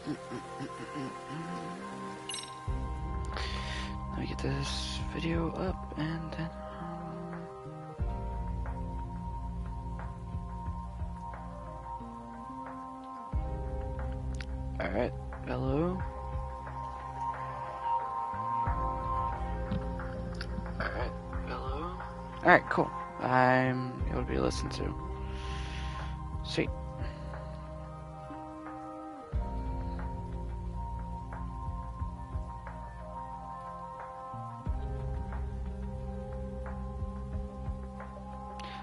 Let me get this video up and then... Alright, hello. Alright, hello. Alright, cool. I'm able to be listened to. Sweet.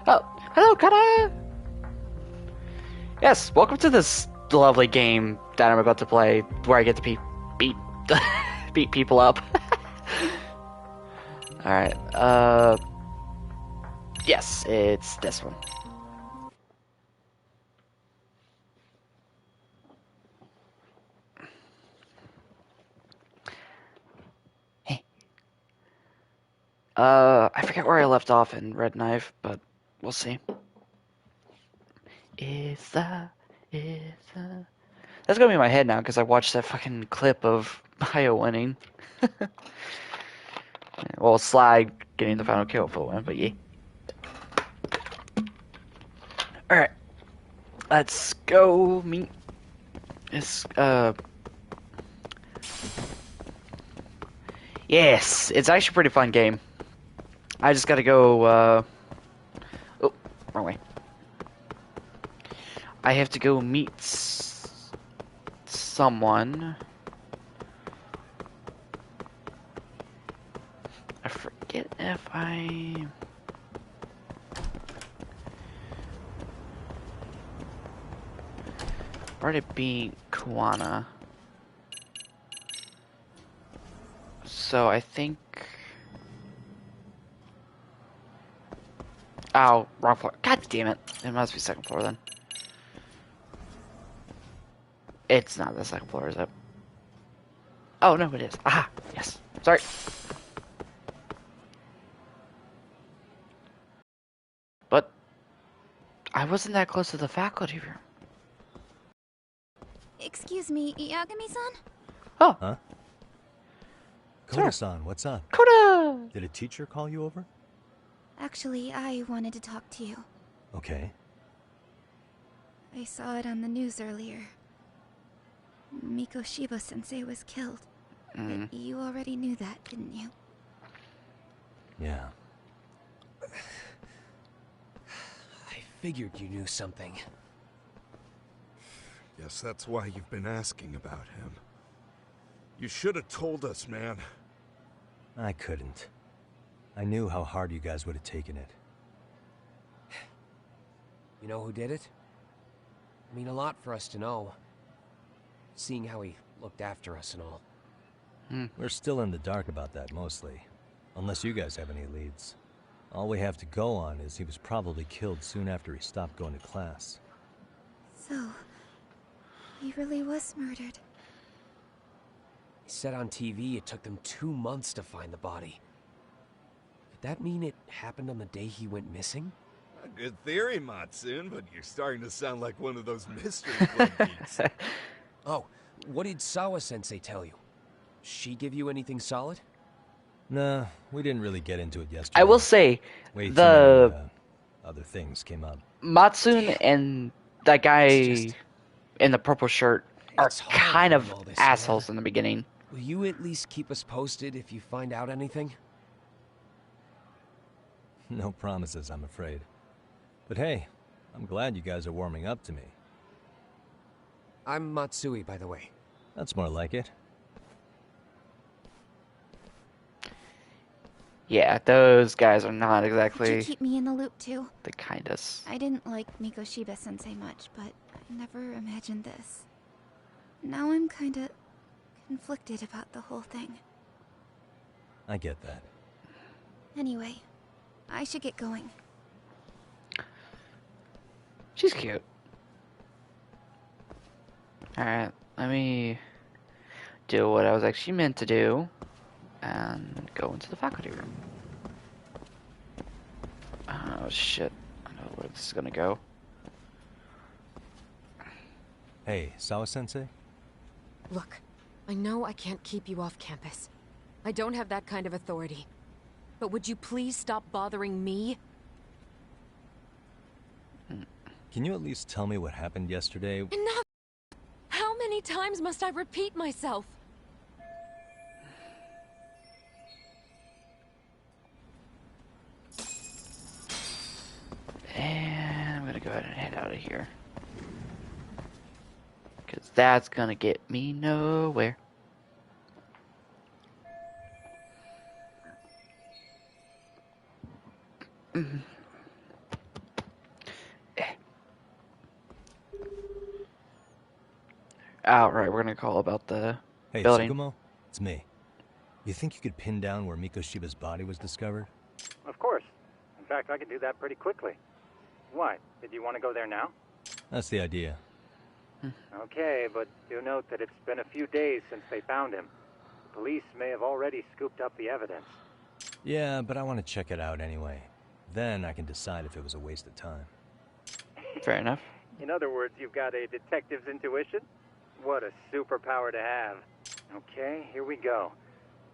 Oh, hello, Kata! Yes, welcome to this lovely game that I'm about to play, where I get to beat people up. Alright, yes, it's this one. Hey. I forget where I left off in Red Knife, but we'll see. That's gonna be in my head now because I watched that fucking clip of Bio winning. Well, Slag getting the final kill for the win, but yeah. Alright. Let's go meet this, Yes, it's actually a pretty fun game. I just gotta go, Oh, wrong way. I have to go meet someone. I forget if I... already beat Kuana. So I think... Oh, wrong floor. God damn it. It must be second floor then. It's not the second floor, is it? Oh, no, it is. Aha, yes. Sorry. But I wasn't that close to the faculty room. Excuse me, Yagami-san? Oh. Huh? Koda-san, what's up? Koda! Did a teacher call you over? Actually, I wanted to talk to you. Okay. I saw it on the news earlier. Miko Shiba-sensei was killed. But you already knew that, didn't you? Yeah. I figured you knew something. Guess that's why you've been asking about him. You should have told us, man. I couldn't. I knew how hard you guys would have taken it. You know who did it? I mean, a lot for us to know. Seeing how he looked after us and all. We're still in the dark about that, mostly. Unless you guys have any leads. All we have to go on is he was probably killed soon after he stopped going to class. So, he really was murdered. He said on TV it took them 2 months to find the body. Could that mean it happened on the day he went missing? A good theory, Matsun, but you're starting to sound like one of those mystery club geeks. Oh, what did Sawa-sensei tell you? She give you anything solid? Nah, we didn't really get into it yesterday. I will say, Way too the... many, other things came up. Matsun and that guy in the purple shirt are kind of assholes in the beginning. Will you at least keep us posted if you find out anything? No promises, I'm afraid. But hey, I'm glad you guys are warming up to me. I'm Matsui, by the way. That's more like it. Yeah, those guys are not Could exactly you keep me in the loop too? the kindest. I didn't like Miko Shiba-sensei much, but I never imagined this. Now I'm kinda conflicted about the whole thing. I get that. Anyway, I should get going. She's cute. Alright, let me do what I was actually meant to do and go into the faculty room. Oh shit, I know where this is gonna go. Hey, Sawa-sensei? Look, I know I can't keep you off campus. I don't have that kind of authority. But would you please stop bothering me? Can you at least tell me what happened yesterday? Enough! How many times must I repeat myself? And I'm gonna go ahead and head out of here. Because that's gonna get me nowhere. Alright, we're gonna call about the Hey, building. Tsukumo? It's me. You think you could pin down where Mikoshiba's body was discovered? Of course. In fact, I can do that pretty quickly. What? Did you want to go there now? That's the idea. Okay, but do note that it's been a few days since they found him. The police may have already scooped up the evidence. Yeah, but I want to check it out anyway. Then I can decide if it was a waste of time. Fair enough. In other words, you've got a detective's intuition? What a superpower to have. Okay, here we go.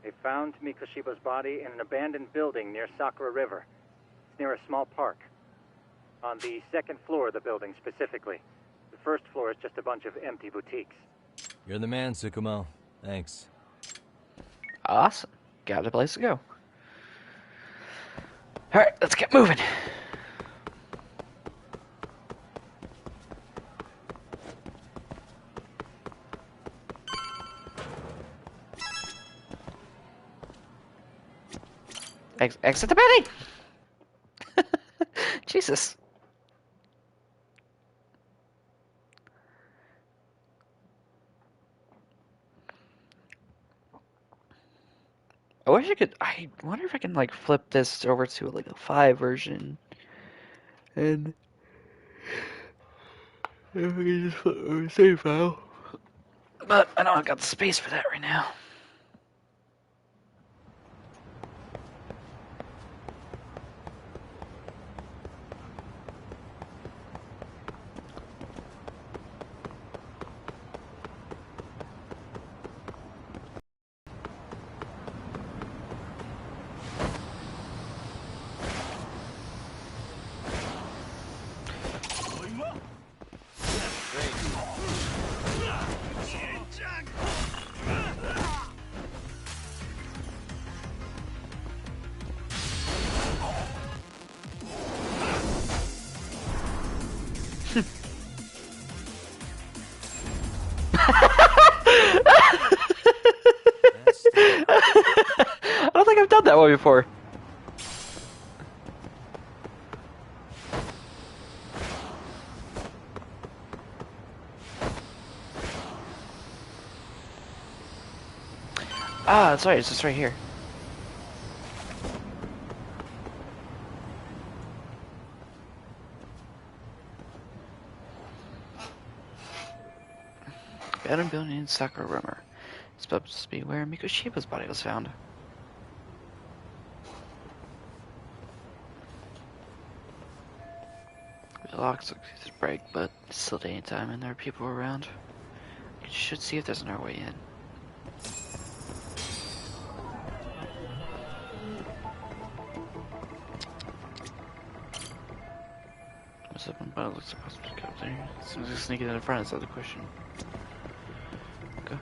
They found Mikoshiba's body in an abandoned building near Sakura River. It's near a small park. On the second floor of the building, specifically. The first floor is just a bunch of empty boutiques. You're the man, Tsukumo. Thanks. Awesome. Got a place to go. Alright, let's get moving. Exit the building! Jesus. I wish I could. I wonder if I can like flip this over to like a 5 version, and if I can just flip over a save file. But I don't got the space for that right now. I don't think I've done that one before. Ah, that's right, it's just right here. Abandoned building in Sakura River. It's supposed to be where Mikoshiba's body was found. The locks look to break, but it's still daytime and there are people around. You should see if there's another way in. What's up? But it looks like supposed to go there. As soon as I sneak it in the front, it's out of the question. Go.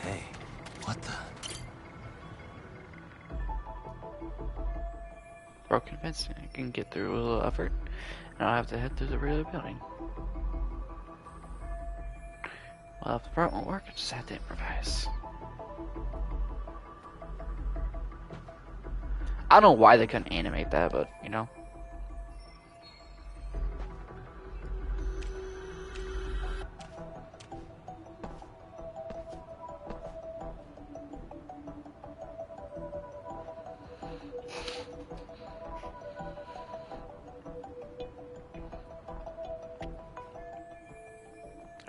Hey, what the? Broken fence. I can get through with a little effort, and I'll have to head through the rear of the building. Well, if the front won't work, I just have to improvise. I don't know why they couldn't animate that, but, you know.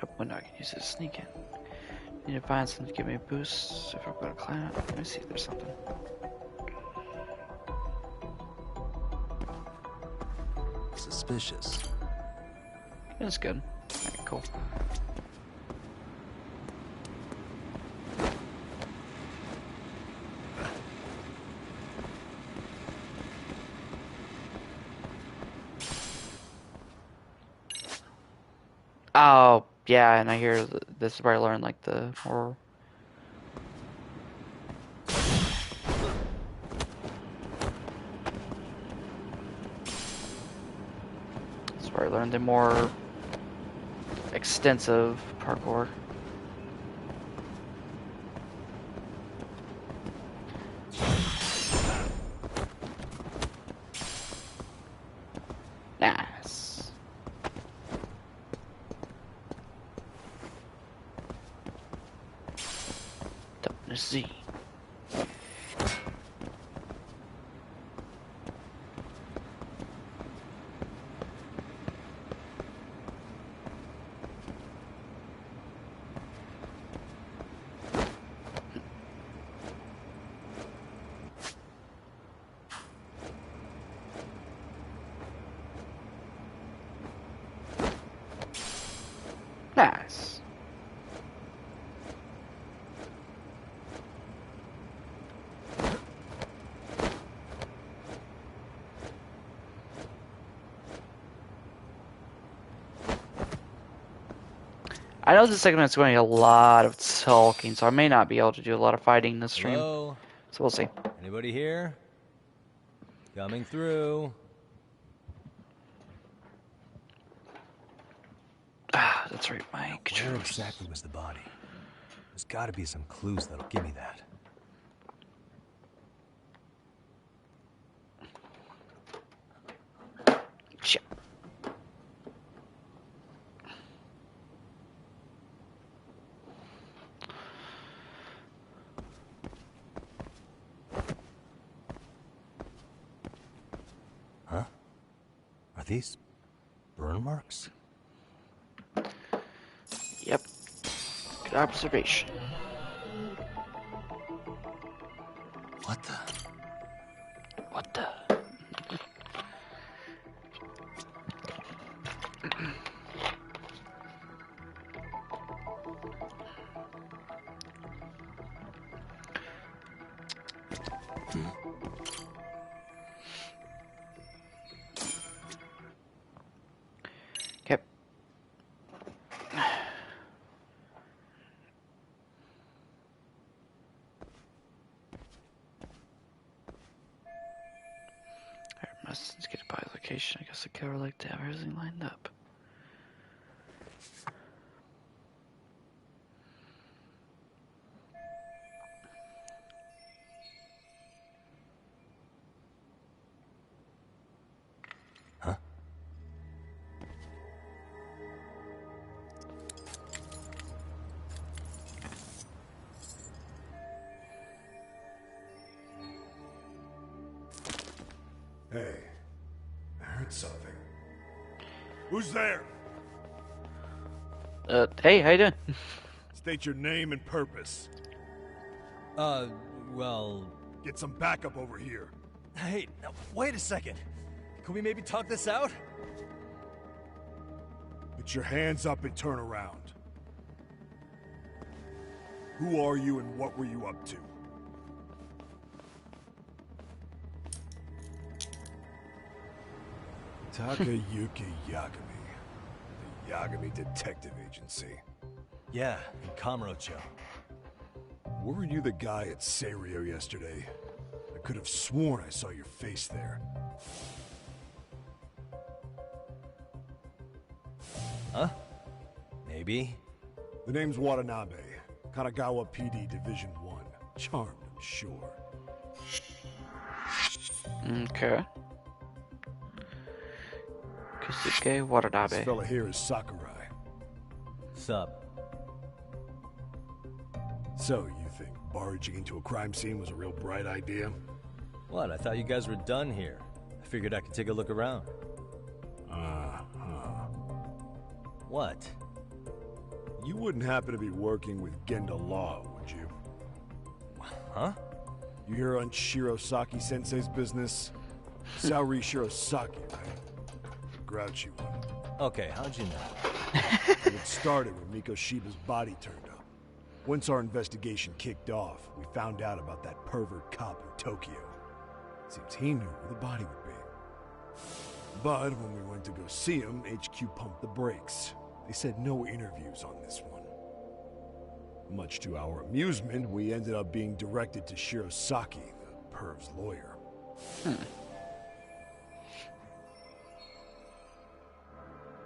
Open window, I can use it to sneak in. Need to find something to give me a boost if I'm gonna climb it. Let me see if there's something. Suspicious. That's good. Alright, cool. Oh, yeah, and I hear this is where I learned like the more. This is where I learned the more extensive parkour. Nice. Don't see. Nice. I know this segment's going to be a lot of talking, so I may not be able to do a lot of fighting in this stream. Hello? So we'll see. Anybody here? Coming through. Ah, that's right, Mike. Where exactly was the body? There's got to be some clues that'll give me that. Shit. Huh? Are these burn marks? Yep. Good observation. What the? What the? Yep. Must get a by location. I guess the killer like to have everything lined up. Huh? Hey, I heard something. Who's there? Hey, how you doing? State your name and purpose. Well... Get some backup over here. Hey, now, wait a second. Can we maybe talk this out? Put your hands up and turn around. Who are you and what were you up to? Takayuki Yagami. The Yagami Detective Agency. Yeah, in Kamurocho. Were you the guy at Serio yesterday? I could have sworn I saw your face there. Huh? Maybe. The name's Watanabe. Kanagawa PD Division 1. Charmed, I'm sure. Okay. Kusuke This Watanabe. fella here is Sakurai. Sup? So, you think barging into a crime scene was a real bright idea? What? I thought you guys were done here. I figured I could take a look around. What? You wouldn't happen to be working with Genda Law, would you? Huh? You hear on Shirosaki Sensei's business? Saori Shirosaki, right? grouchy one. Okay, how'd you know? It started when Miko Shiba's body turned up. Once our investigation kicked off, we found out about that pervert cop in Tokyo. Seems he knew where the body would be. But when we went to go see him, HQ pumped the brakes. They said no interviews on this one. Much to our amusement, we ended up being directed to Shirosaki, the perv's lawyer.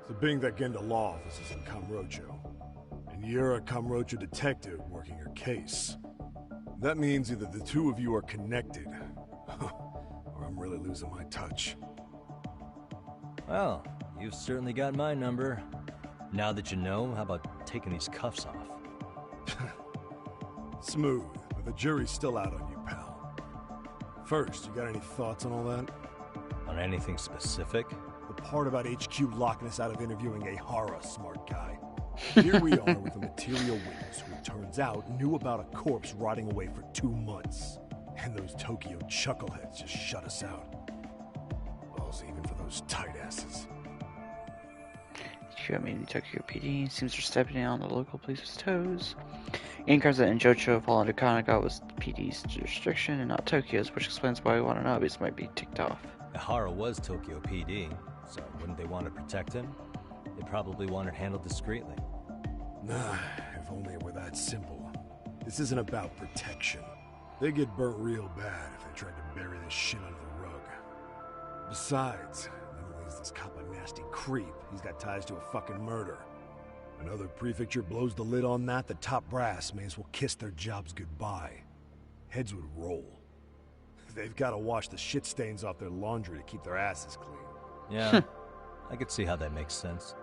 So being that Genda law office is in Kamurocho, and you're a Kamurocho detective working your case, that means either the two of you are connected, or I'm really losing my touch. Well, you've certainly got my number. Now that you know, how about taking these cuffs off? Smooth, but the jury's still out on you, pal. First, you got any thoughts on all that? On anything specific? The part about HQ locking us out of interviewing a Hara, smart guy. Here we are with a material witness who, it turns out, knew about a corpse rotting away for 2 months. And those Tokyo chuckleheads just shut us out. Balls even for those tight asses. Sure, I mean, Tokyo PD seems to be stepping on the local police's toes. Incarns that in Jocho fall under Kanagawa's PD's restriction and not Tokyo's, which explains why Watanabe's might be ticked off. Hara was Tokyo PD, so wouldn't they want to protect him? They probably want it handled discreetly. Nah, if only it were that simple. This isn't about protection. They get burnt real bad if they tried to bury this shit under the rug. Besides, not only is this cop a nasty creep, he's got ties to a fucking murder. Another prefecture blows the lid on that, the top brass may as well kiss their jobs goodbye. Heads would roll. They've got to wash the shit stains off their laundry to keep their asses clean. Yeah, I could see how that makes sense.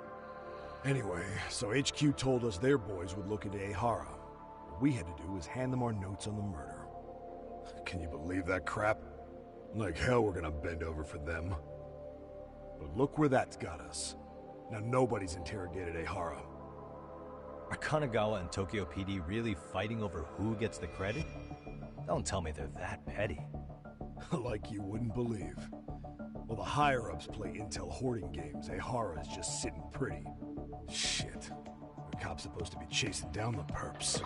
Anyway, so HQ told us their boys would look into Ehara. What we had to do was hand them our notes on the murder. Can you believe that crap? Like hell we're gonna bend over for them. But look where that's got us. Now nobody's interrogated Ehara. Are Kanagawa and Tokyo PD really fighting over who gets the credit? Don't tell me they're that petty. Like you wouldn't believe. While the higher-ups play intel hoarding games, Ehara is just sitting pretty. Shit. The cop's supposed to be chasing down the perps.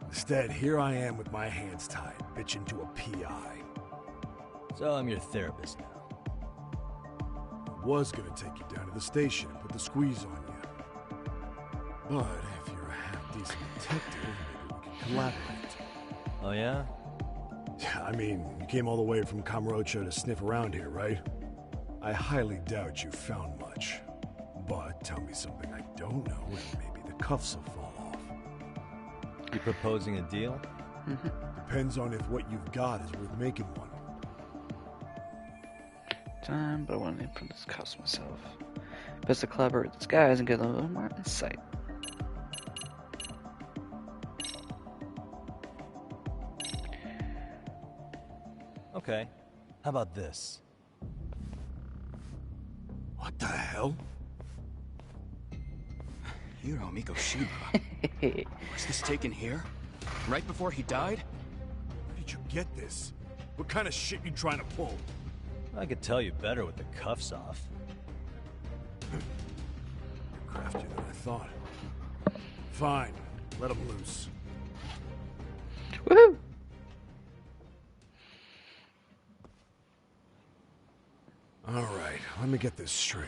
Instead, here I am with my hands tied, bitching to a PI. So I'm your therapist now. I was gonna take you down to the station and put the squeeze on you. But if you're a half-decent detective, maybe we can collaborate. Oh yeah? I mean, you came all the way from Kamurocho to sniff around here, right? I highly doubt you found much. But tell me something I don't know, and maybe the cuffs will fall off. You proposing a deal? Depends on if what you've got is worth making one. Time, but I want to imprint this cost myself. Best to collaborate with these guys and get them a little more insight. Okay. How about this? What the hell? Hiro Mikoshiba. Was this taken here? Right before he died? Where did you get this? What kind of shit you trying to pull? I could tell you better with the cuffs off. You're craftier than I thought. Fine, let him loose. Woohoo! Alright, let me get this straight.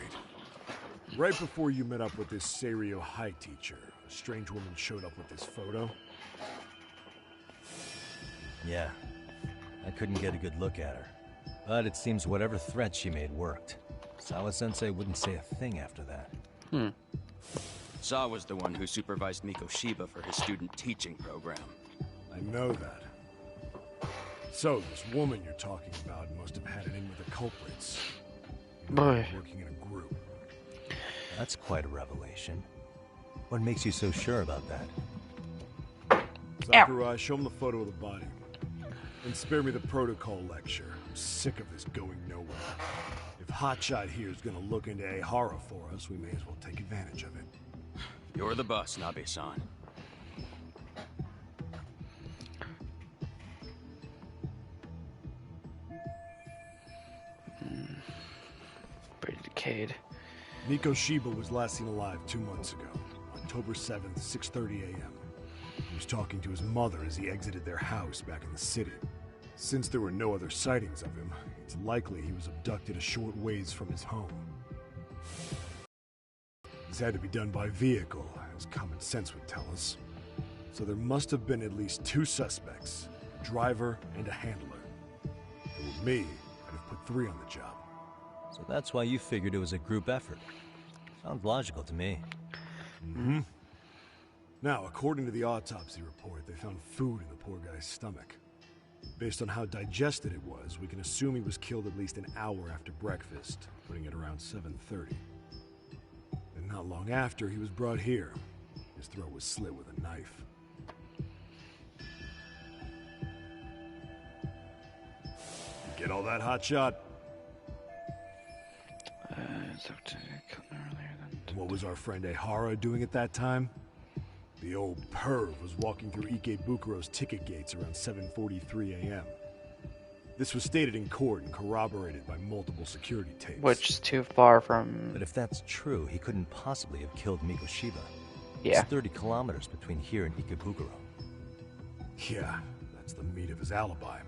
Right before you met up with this Seiryo High teacher, a strange woman showed up with this photo. Yeah. I couldn't get a good look at her. But it seems whatever threat she made worked. Sawa-sensei wouldn't say a thing after that. Sawa's the one who supervised Mikoshiba for his student teaching program. I know that. So, this woman you're talking about must have had it in with the culprits. Boy. Working in a group. That's quite a revelation. What makes you so sure about that? Sakurai, show him the photo of the body. And spare me the protocol lecture. I'm sick of this going nowhere. If Hotshot here is gonna look into Ehara for us, we may as well take advantage of it. You're the boss, Nabe-san. Pretty decayed. Mikoshiba was last seen alive 2 months ago, October 7th, 6:30 a.m. He was talking to his mother as he exited their house back in the city. Since there were no other sightings of him, it's likely he was abducted a short ways from his home. This had to be done by vehicle, as common sense would tell us. So there must have been at least 2 suspects, a driver and a handler. If it were me, I'd have put 3 on the job. So that's why you figured it was a group effort. Sounds logical to me. Mm-hmm. Now, according to the autopsy report, they found food in the poor guy's stomach. Based on how digested it was, we can assume he was killed at least an hour after breakfast, putting it around 7:30. And not long after, he was brought here. His throat was slit with a knife. Get all that, hotshot? What was our friend Ehara doing at that time? The old perv was walking through Ikebukuro's ticket gates around 7:43 a.m. This was stated in court and corroborated by multiple security tapes. Which is too far from... But if that's true, he couldn't possibly have killed Mikoshiba. Yeah. It's 30 kilometers between here and Ikebukuro. Yeah, that's the meat of his alibi.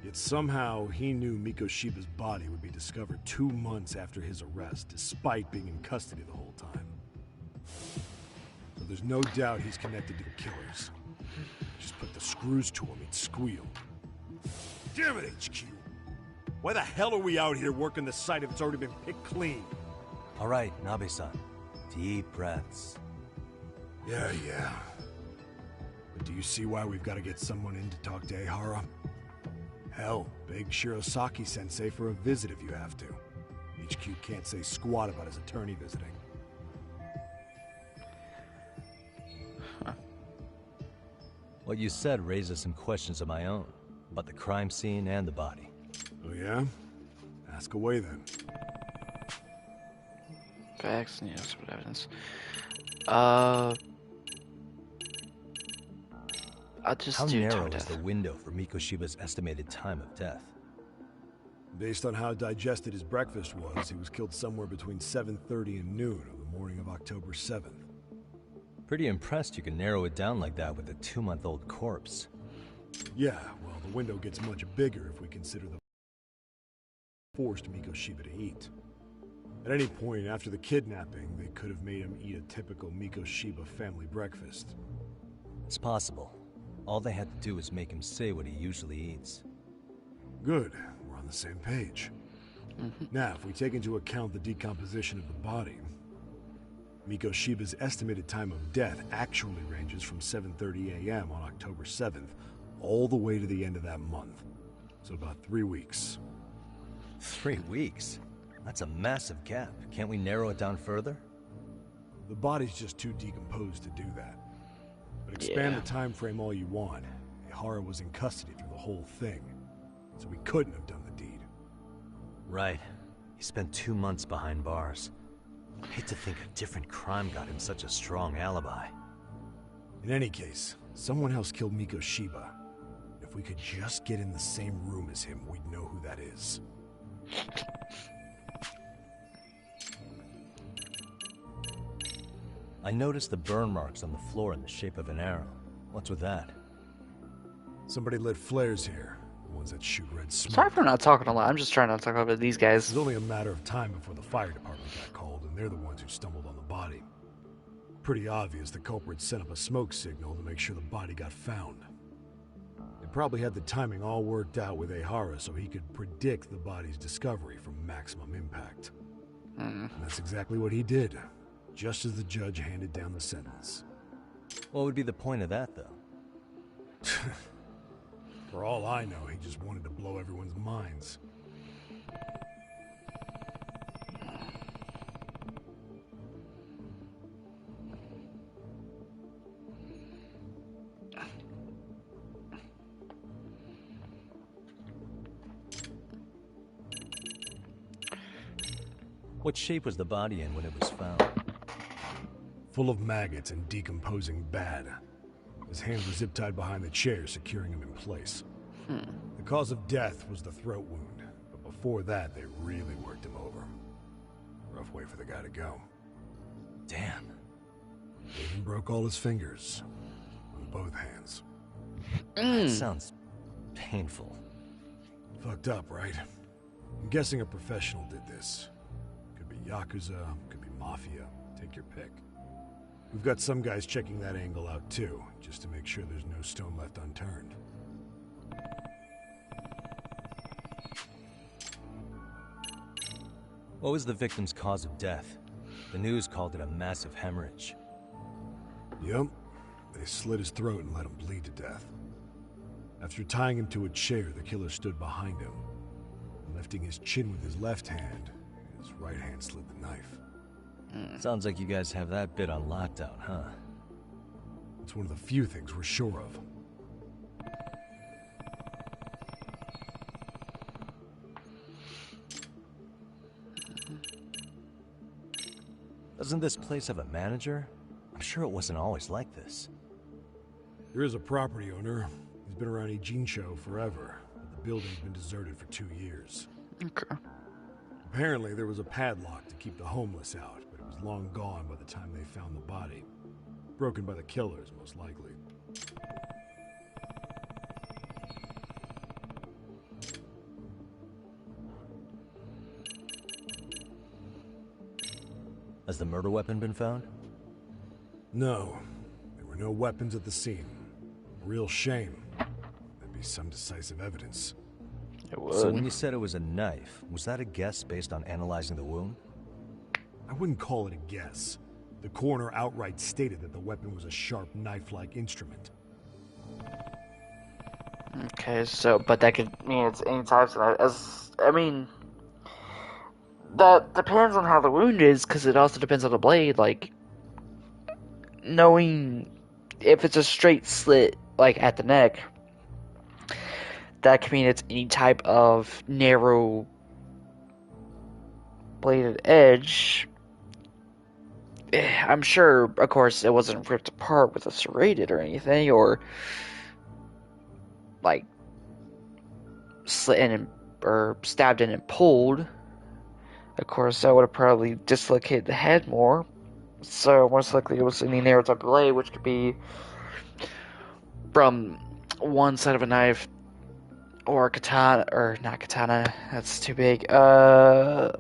Yet somehow he knew Mikoshiba's body would be discovered 2 months after his arrest, despite being in custody the whole time. So there's no doubt he's connected to the killers. Just put the screws to him, he'd squeal. Damn it, HQ! Why the hell are we out here working the site if it's already been picked clean? All right, Nabe-san. Deep breaths. Yeah. But do you see why we've got to get someone in to talk to Ehara? Hell, beg Shirosaki-sensei for a visit if you have to. HQ can't say squat about his attorney visiting. What you said raises some questions of my own, about the crime scene and the body. Oh yeah? Ask away then. Facts, yes, what evidence. I'll just How do narrow time is death. the window for Mikoshiba's estimated time of death? Based on how digested his breakfast was, he was killed somewhere between 7:30 and noon of the morning of October 7th. Pretty impressed you can narrow it down like that with a 2-month-old corpse. Yeah, well, the window gets much bigger if we consider the forced Mikoshiba to eat. At any point after the kidnapping, they could have made him eat a typical Mikoshiba family breakfast. It's possible. All they had to do was make him say what he usually eats. Good, we're on the same page. Now, if we take into account the decomposition of the body, Mikoshiba's estimated time of death actually ranges from 7:30 a.m. on October 7th all the way to the end of that month. So about 3 weeks. 3 weeks? That's a massive gap. Can't we narrow it down further? The body's just too decomposed to do that. But expand the time frame all you want. Ehara was in custody through the whole thing, so we couldn't have done the deed. Right. He spent 2 months behind bars. Hate to think a different crime got him such a strong alibi. In any case, someone else killed Mikoshiba. If we could just get in the same room as him, we'd know who that is. I noticed the burn marks on the floor in the shape of an arrow. What's with that? Somebody lit flares here, the ones that shoot red smoke. Sorry for not talking a lot. I'm just trying not to talk about these guys. It was only a matter of time before the fire department got called, and they're the ones who stumbled on the body. Pretty obvious the culprit set up a smoke signal to make sure the body got found. They probably had the timing all worked out with Ehara so he could predict the body's discovery from maximum impact. And that's exactly what he did, just as the judge handed down the sentence. What would be the point of that, though? For all I know, he just wanted to blow everyone's minds. What shape was the body in when it was found? Full of maggots and decomposing bad. His hands were zip-tied behind the chair, securing him in place. The cause of death was the throat wound, but before that, they really worked him over. For rough way for the guy to go. Damn. He even broke all his fingers. On both hands. That sounds painful. Fucked up, right? I'm guessing a professional did this. Could be Yakuza, could be Mafia. Take your pick. We've got some guys checking that angle out too, just to make sure there's no stone left unturned. What was the victim's cause of death? The news called it a massive hemorrhage. Yep. They slit his throat and let him bleed to death. After tying him to a chair, the killer stood behind him. Lifting his chin with his left hand, his right hand slid the knife. Sounds like you guys have that bit on lockdown, huh? It's one of the few things we're sure of. Doesn't this place have a manager? I'm sure it wasn't always like this. There is a property owner. He's been around Ijincho forever, but the building's been deserted for 2 years. Okay. Apparently, there was a padlock to keep the homeless out, but it was long gone by the time they found the body. Broken by the killers, most likely. Has the murder weapon been found? No. There were no weapons at the scene. A real shame. There'd be some decisive evidence. It would. So when you said it was a knife, was that a guess based on analyzing the wound? I wouldn't call it a guess. The coroner outright stated that the weapon was a sharp knife-like instrument. Okay, so, but that could mean it's any types of knife. I mean, that depends on how the wound is, because it also depends on the blade. Like, knowing if it's a straight slit, like at the neck, that could mean it's any type of narrow bladed edge. I'm sure, of course, it wasn't ripped apart with a serrated or anything, or like slit in or stabbed in and pulled. Of course, that would have probably dislocated the head more. So most likely it was any narrow type of blade, which could be from one side of a knife or a katana, or not katana. That's too big. I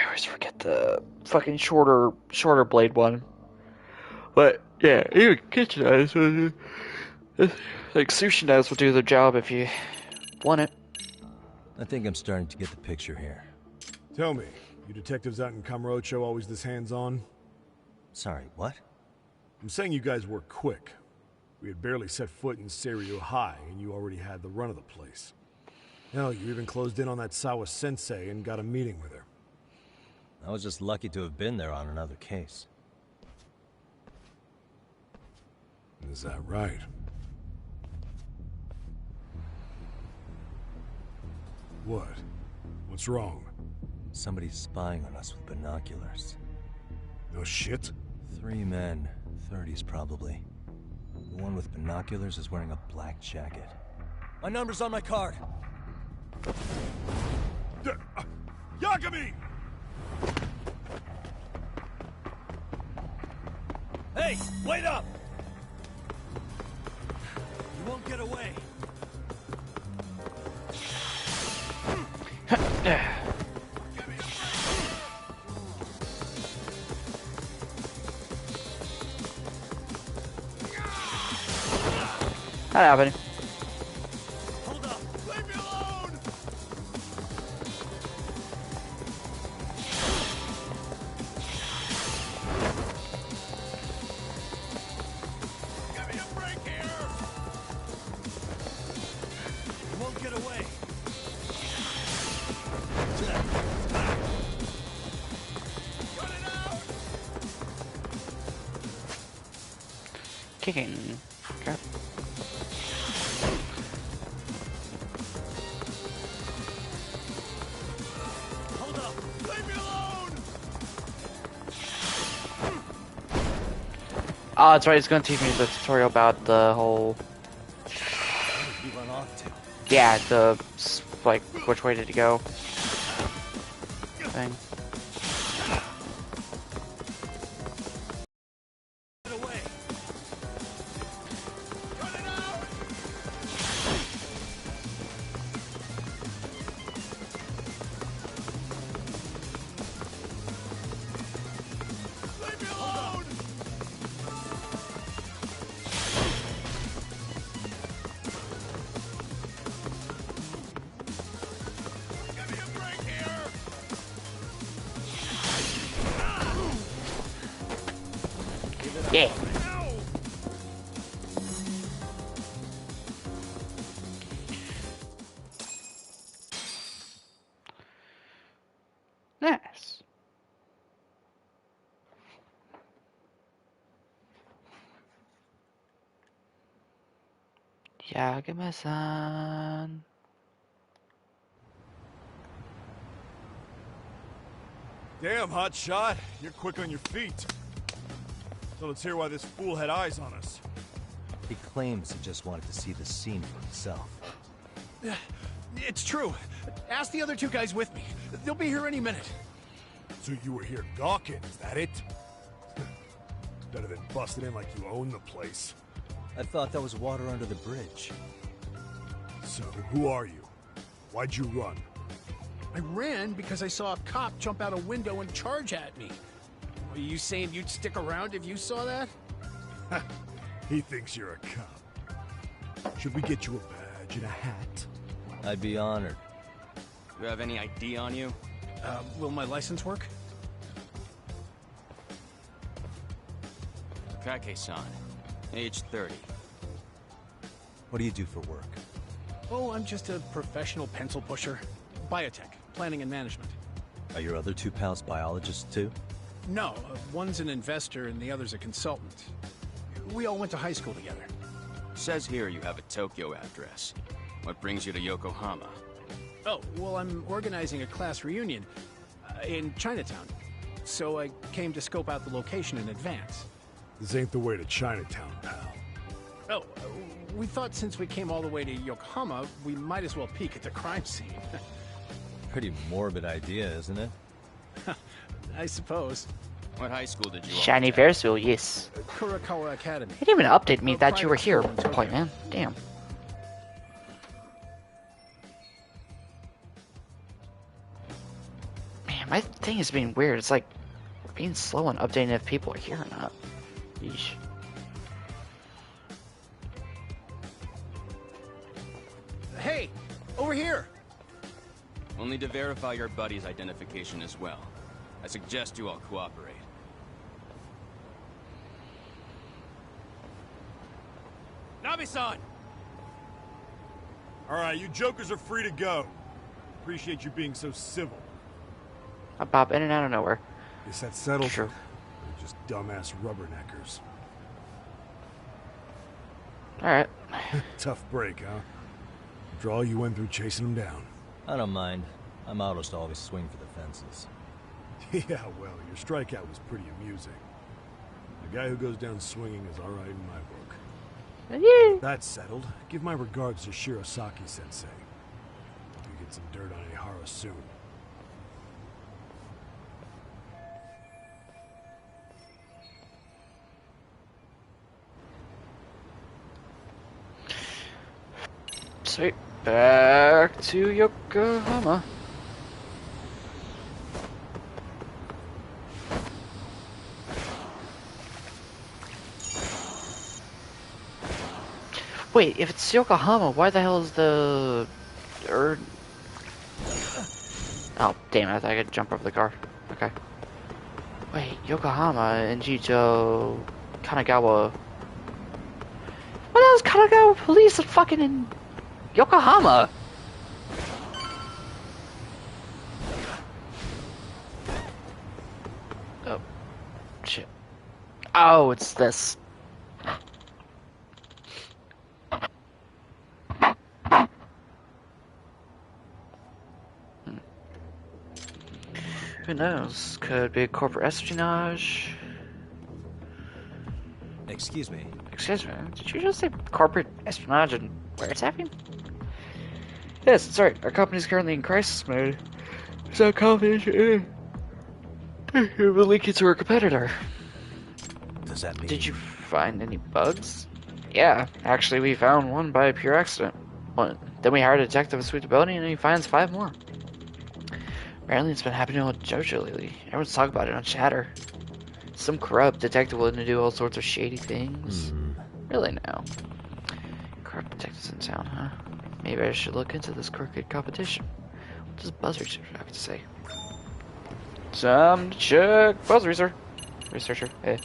always forget the fucking shorter blade one. But yeah, even kitchen knives, like sushi knives, will do the job if you want it. I think I'm starting to get the picture here. Tell me, you detectives out in Kamurocho always this hands-on? Sorry, what? I'm saying you guys work quick. We had barely set foot in Seiryu High, and you already had the run of the place. Hell, you even closed in on that Sawa sensei and got a meeting with her. I was just lucky to have been there on another case. Is that right? What? What's wrong? Somebody's spying on us with binoculars. No shit? 3 men, 30s probably. The one with binoculars is wearing a black jacket. My number's on my card! Yagami! Hey, wait up! You won't get away. That happened. Hold up! Leave me alone! Give me a break here! You won't get away. Cut it out! Kicking. Okay. Hold up! Leave me alone! Oh, that's right. It's going to teach me the tutorial about the whole. Where did you run off to? Yeah, the like which way did he go? Thing. Yeah. Nice. Yagama-san. Damn, hot shot. You're quick on your feet. So let's hear why this fool had eyes on us. He claims he just wanted to see the scene for himself. It's true. Ask the other two guys with me. They'll be here any minute. So you were here gawking, is that it? Better than busting in like you own the place. I thought that was water under the bridge. So, who are you? Why'd you run? I ran because I saw a cop jump out a window and charge at me. Are you saying you'd stick around if you saw that? He thinks you're a cop. Should we get you a badge and a hat? I'd be honored. You have any ID on you? Will my license work? Kake-san, age 30. What do you do for work? Oh, I'm just a professional pencil pusher. Biotech, planning and management. Are your other two pals biologists too? No, one's an investor and the other's a consultant. We all went to high school together. Says here you have a Tokyo address. What brings you to Yokohama? Oh, well, I'm organizing a class reunion in Chinatown. So I came to scope out the location in advance. This ain't the way to Chinatown, pal. Oh, we thought since we came all the way to Yokohama, we might as well peek at the crime scene. Pretty morbid idea, isn't it? I suppose. What high school did you Shiny Ferris wheel, yes. Kurakawa Academy. He didn't even update me A that you were private here school at in the point, Tokyo. man. Damn. Man, my thing is being weird. It's like being slow on updating if people are here or not. Yeesh. Hey, over here! We'll need to verify your buddy's identification as well. I suggest you all cooperate. Nabi-san! Alright, you jokers are free to go. Appreciate you being so civil. I pop in and out of nowhere. Guess that's settled. Sure. They're just dumbass rubberneckers. Alright. Tough break, huh? After all you went through chasing them down. I don't mind. I'm almost always swing for the fences. Yeah, well, your strikeout was pretty amusing. A guy who goes down swinging is alright in my book. Yeah. That's settled. Give my regards to Shirosaki-sensei. Hope you get some dirt on Ihara soon. Sweet. Back to Yokohama. Wait, if it's Yokohama, why the hell is the... Oh, damn, I thought I could jump over the car. Okay. Wait, Yokohama and Jijo... Kanagawa... What else? Kanagawa police are fucking in... Yokohama! Oh. Shit. Oh, it's this. Who knows? Could be corporate espionage. Excuse me. Excuse me, did you just say corporate espionage and wiretapping? Yes, that's right. Our company is currently in crisis mode. So confidential. We're leaking to our competitor. Does that mean... Did you find any bugs? Yeah, actually we found one by pure accident. Then we hired a detective to sweep the building and he finds 5 more. Apparently it's been happening with JoJo lately. Everyone's talking about it on chatter. Some corrupt detective willing to do all sorts of shady things. Really now. Corrupt detectives in town, huh? Maybe I should look into this crooked competition. What does Buzz Researcher have to say? Time to check Buzz Researcher. Hey.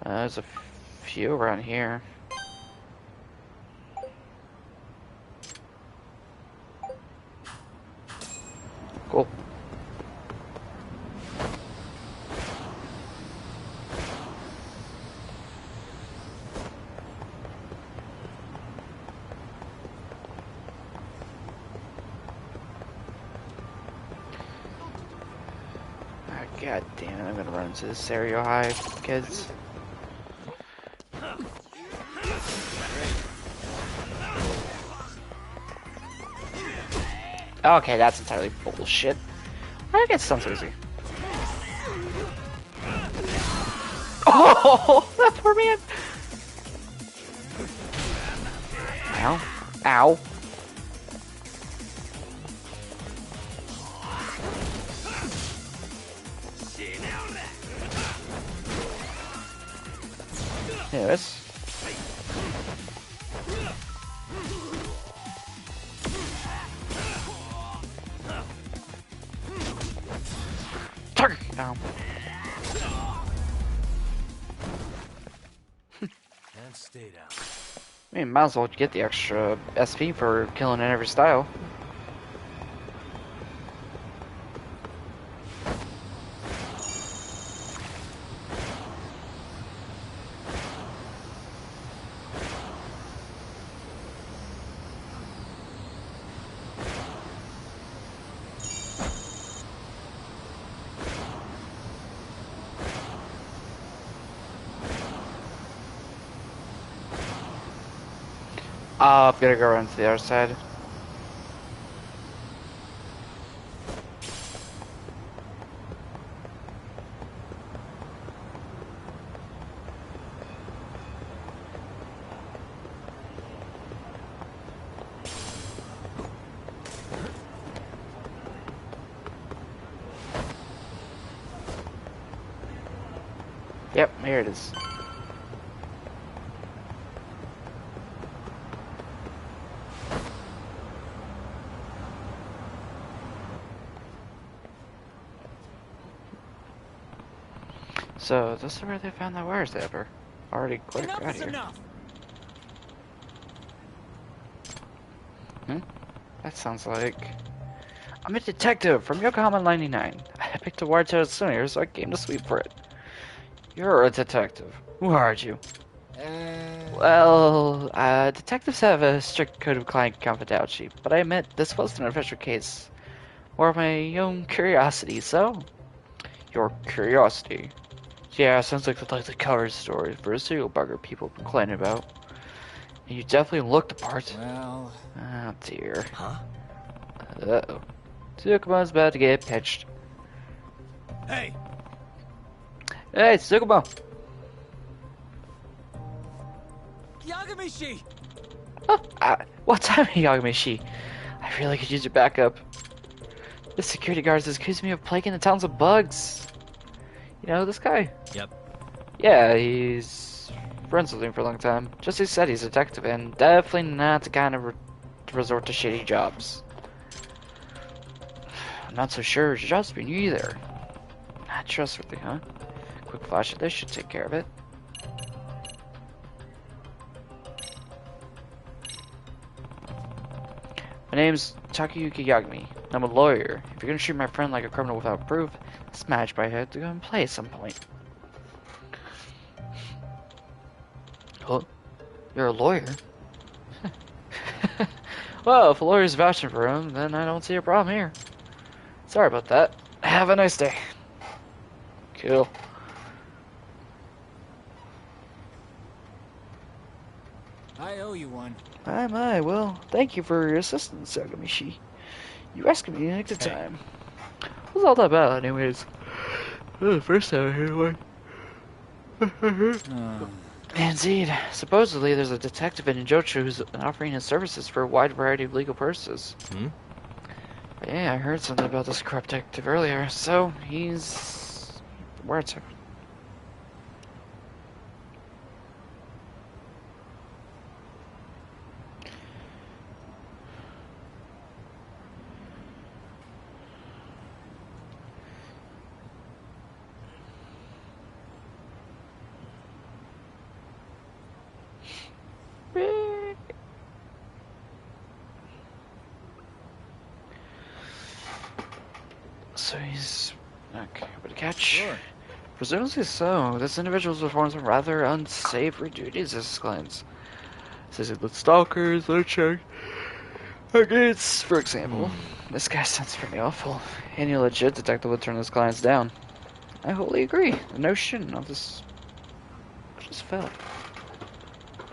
There's a few around here. Cool. God damn it, I'm gonna run into this stereo hive, kids. Okay, that's entirely bullshit. I get some easy. Oh, that poor man! Ow. Ow. Yes. Target. Ow. And stay down. I mean, might as well get the extra SP for killing in every style. I'm gonna go around to the other side. Yep, here it is. So, this is where they found that wire zapper. Already clear out here. That sounds like... I'm a detective from Yokohama 99. I picked a wiretap sooner, so I came to sweep for it. You're a detective. Who hired you? Well, detectives have a strict code of client confidentiality, but I admit this wasn't an official case. More of my own curiosity, so... Your curiosity? Yeah, sounds like the cover story for a serial bugger people complaining about. And you definitely look the part. Well... Oh dear. Huh? Uh-oh. Tsukumo's about to get pitched. Hey! Hey, Tsukumo! Yagamishi! Oh, what time, Yagamishi? I really could use your backup. The security guards accused me of plaguing the towns of bugs. You know this guy? Yep. Yeah, he's friends with me for a long time. Just as he said, he's a detective and definitely not the kind of resort to shady jobs. I'm not so sure his job's been either. Not trustworthy, huh? Quick flash of this should take care of it. My name's Takayuki Yagami. I'm a lawyer. If you're gonna treat my friend like a criminal without proof, this match might have to go in play at some point. Oh, you're a lawyer? Well, if a lawyer's vouching for him, then I don't see a problem here. Sorry about that. Have a nice day. Cool. I owe you one. My, well, thank you for your assistance, Yagamishi. You rescued me in nick of Hey. time. What's all that about, anyways? The first time I heard one. Indeed. Supposedly, there's a detective in Injochu who's offering his services for a wide variety of legal purposes. Hmm? Yeah, I heard something about this corrupt detective earlier, so he's... where to? Perfect. So he's okay, but a catch. Sure. Presumably so. This individual performs some rather unsavory duties as his clients. Says it with stalkers, let's check. Targets, for example. This guy sounds pretty awful. Any legit detective would turn his clients down. I wholly agree. The notion of this just fell.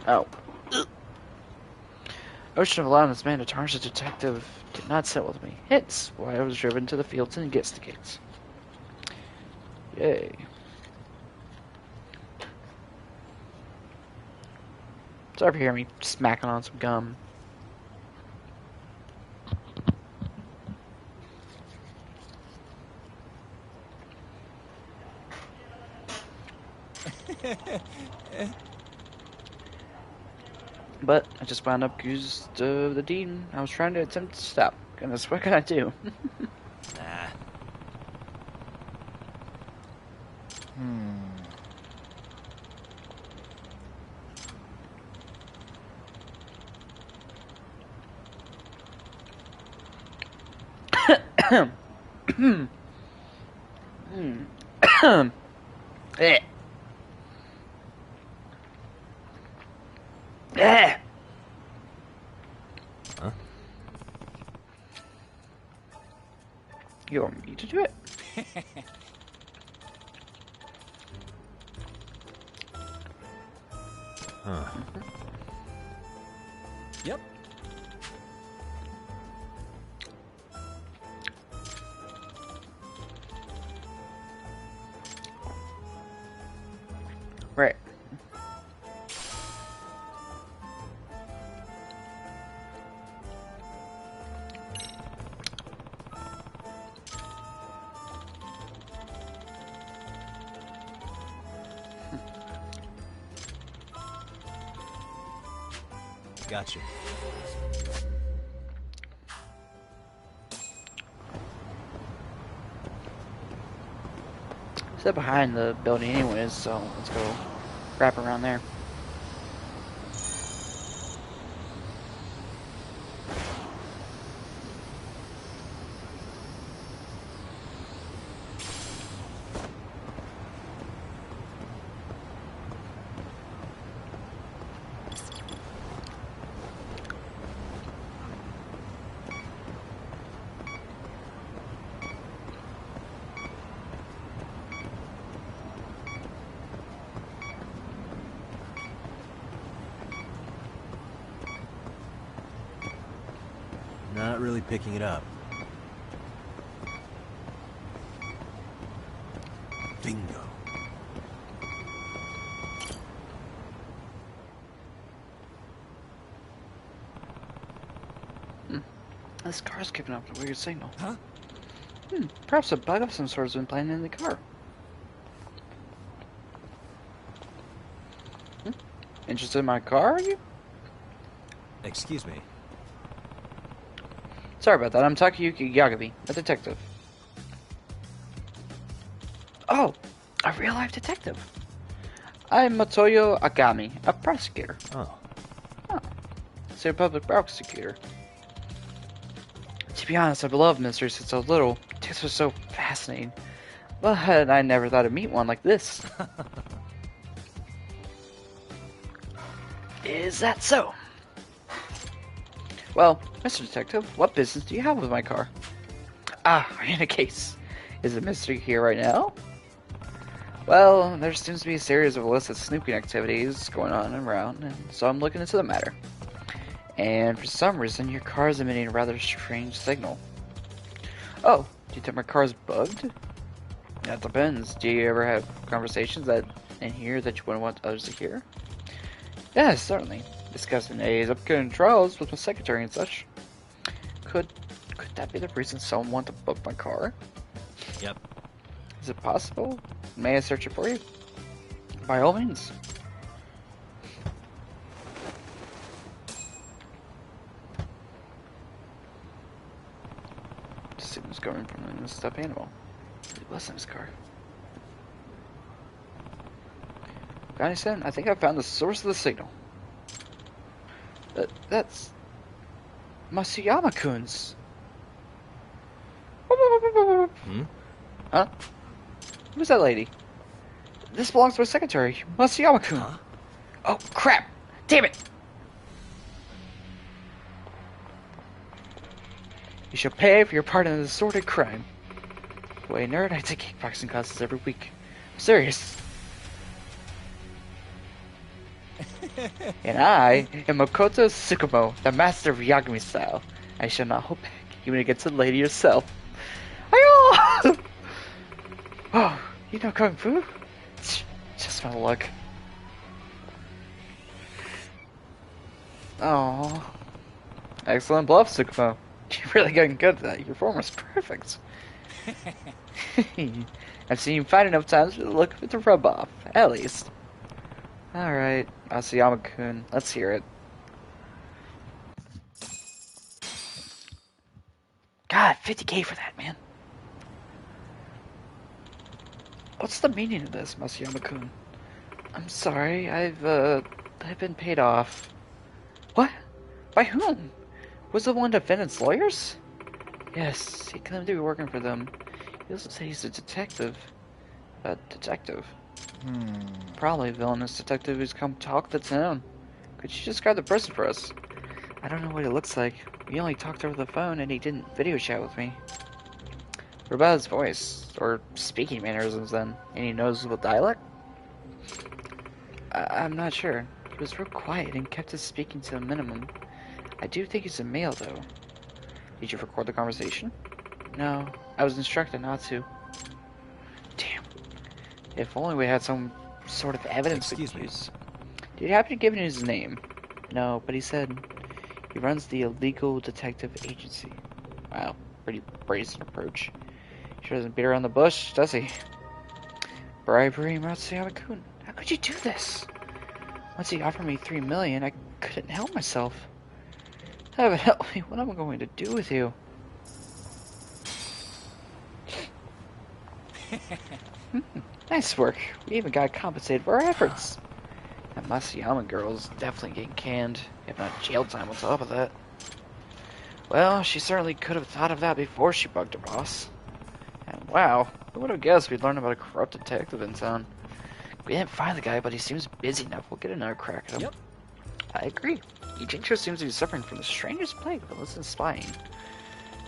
Oh. Notion of allowing this man to tarnish a detective did not sit with me. Hence why I was driven to the field to investigate. Yay. Sorry for hearing me smacking on some gum. But I just wound up accused of the deed I was trying to attempt to stop. Goodness, what can I do? Nah. Eh. Eh. Huh? You want me to do it? Huh. Yep. Right. Gotcha. Sit behind the building anyways, so let's go wrap around there. Not really picking it up. Bingo. This car's keeping up a weird signal. Huh? Perhaps a bug of some sort has been planted in the car. Interested in my car, are you? Excuse me. Sorry about that, I'm Takayuki Yagabe, a detective. Oh, a real-life detective. I'm Matoyo Agami, a prosecutor. Oh. So a public prosecutor. To be honest, I love mysteries since so little. This was so fascinating. But I never thought I'd meet one like this. Is that so? Well, Mr. Detective, what business do you have with my car? Ah, in a case. Is it a mystery here right now? Well, there seems to be a series of illicit snooping activities going on and around, and so I'm looking into the matter. And for some reason, your car is emitting a rather strange signal. Oh, do you think my car is bugged? That depends. Do you ever have conversations that in here that you wouldn't want others to hear? Yes, certainly. Discussing A's upcoming trials with my secretary and such. Could that be the reason someone wanted to bug my car? Yep. Is it possible? May I search it for you? By all means. Just see what's going from a stuffed animal. It was in his car. Got any sense? I think I found the source of the signal. That's Masuyama-kun's. Huh? Who's that lady? This belongs to our secretary, Masuyama-kun. Huh? Oh, crap! Damn it! You shall pay for your part in this sordid crime. Wait, nerd, I take kickboxing classes every week. I'm serious. And I am Makoto Tsukumo, the master of Yagami style. I shall not hold back, even against the lady herself. Ayo! Oh, you know Kung Fu? Just my luck. Oh, excellent bluff, Tsukumo. You're really getting good at that. Your form was perfect. I've seen you fight enough times for the look of it to rub off, at least. Alright, Asayama-kun, let's hear it. God, 50k for that, man. What's the meaning of this, Masuyama-kun? I'm sorry, I've been paid off. What? By whom? Was it one of the defendant's lawyers? Yes, he claimed to be working for them. He also said he's a detective. A detective? Probably a villainous detective who's come talk the town. Could you describe the person for us? I don't know what he looks like. We only talked over the phone and he didn't video chat with me. What about his voice? Or speaking mannerisms then? Any noticeable dialect? I'm not sure. He was real quiet and kept his speaking to a minimum. I do think he's a male though. Did you record the conversation? No, I was instructed not to. Damn. If only we had some sort of evidence we could use. Did you happen to give him his name? No, but he said he runs the illegal detective agency. Wow, pretty brazen approach. Sure doesn't beat around the bush, does he? Bribery, Matsuyama-kun. How could you do this? Once he offered me $3 million, I couldn't help myself. Heaven help me, what am I going to do with you? Nice work. We even got compensated for our efforts. That Masuyama girl's definitely getting canned, if not jail time on top of that. Well, she certainly could have thought of that before she bugged her boss. And wow, who would have guessed we'd learn about a corrupt detective in town? We didn't find the guy, but he seems busy enough. We'll get another crack at him. Yep. I agree. Ijincho seems to be suffering from the strangest plague of illicit spying.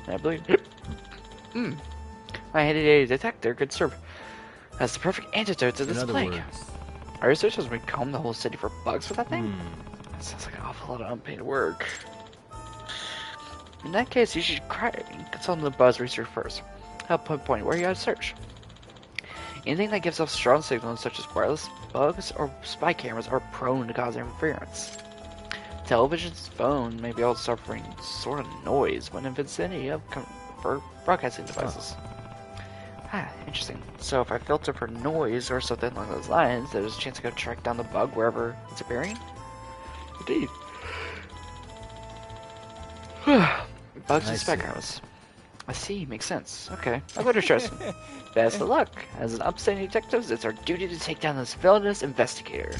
And I believe... My heady detector could serve as the perfect antidote to this plague. Our research has combed the whole city for bugs with that thing? That sounds like an awful lot of unpaid work. In that case, you should consult the buzz research first. I'll pinpoint where you gotta search. Anything that gives off strong signals such as wireless bugs or spy cameras are prone to cause interference. Television's phone may be also suffering sort of noise when in vicinity of broadcasting devices. Interesting. So if I filter for noise or something along those lines, there's a chance I could track down the bug wherever it's appearing? Indeed. Bugs and spy cameras. I see, makes sense. Okay, I better trust him. Best of luck. As an upstanding detectives, it's our duty to take down this villainous investigator.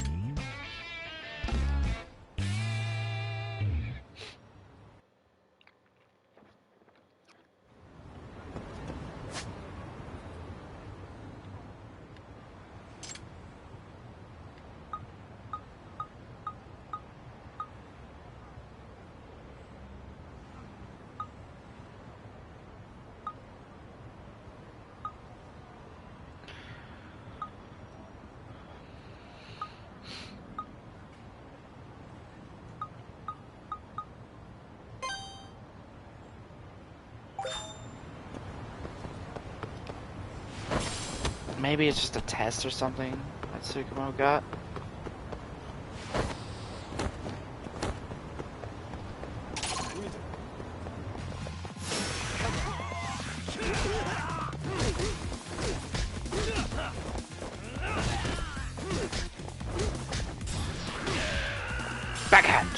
Maybe it's just a test or something that Tsukumo got. Backhand!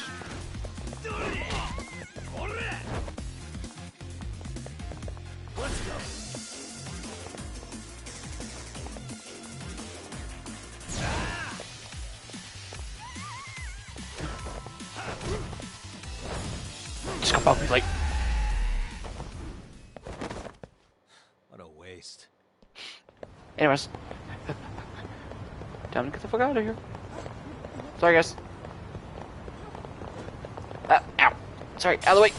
I'll be like, What a waste. anyways. Time to get the fuck out of here. Sorry, guys. Ow. Sorry, out of the way.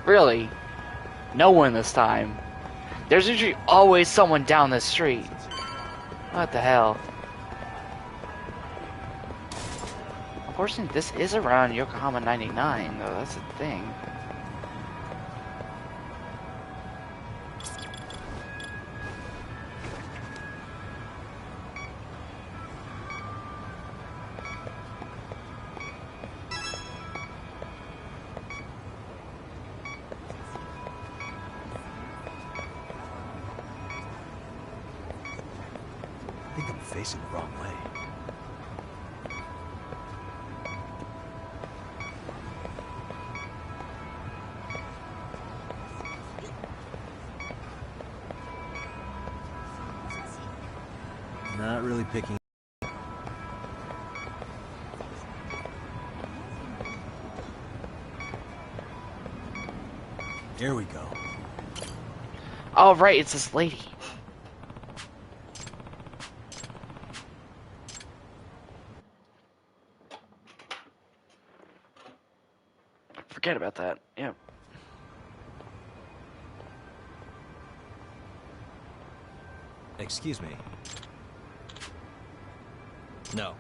Really? No one this time. There's usually always someone down the street. What the hell? Unfortunately, this is around Yokohama 99, though. That's the thing. I think I'm facing the wrong way. Not really picking. Here we go. Oh, right, it's this lady. Forget about that. Yep. Excuse me. No.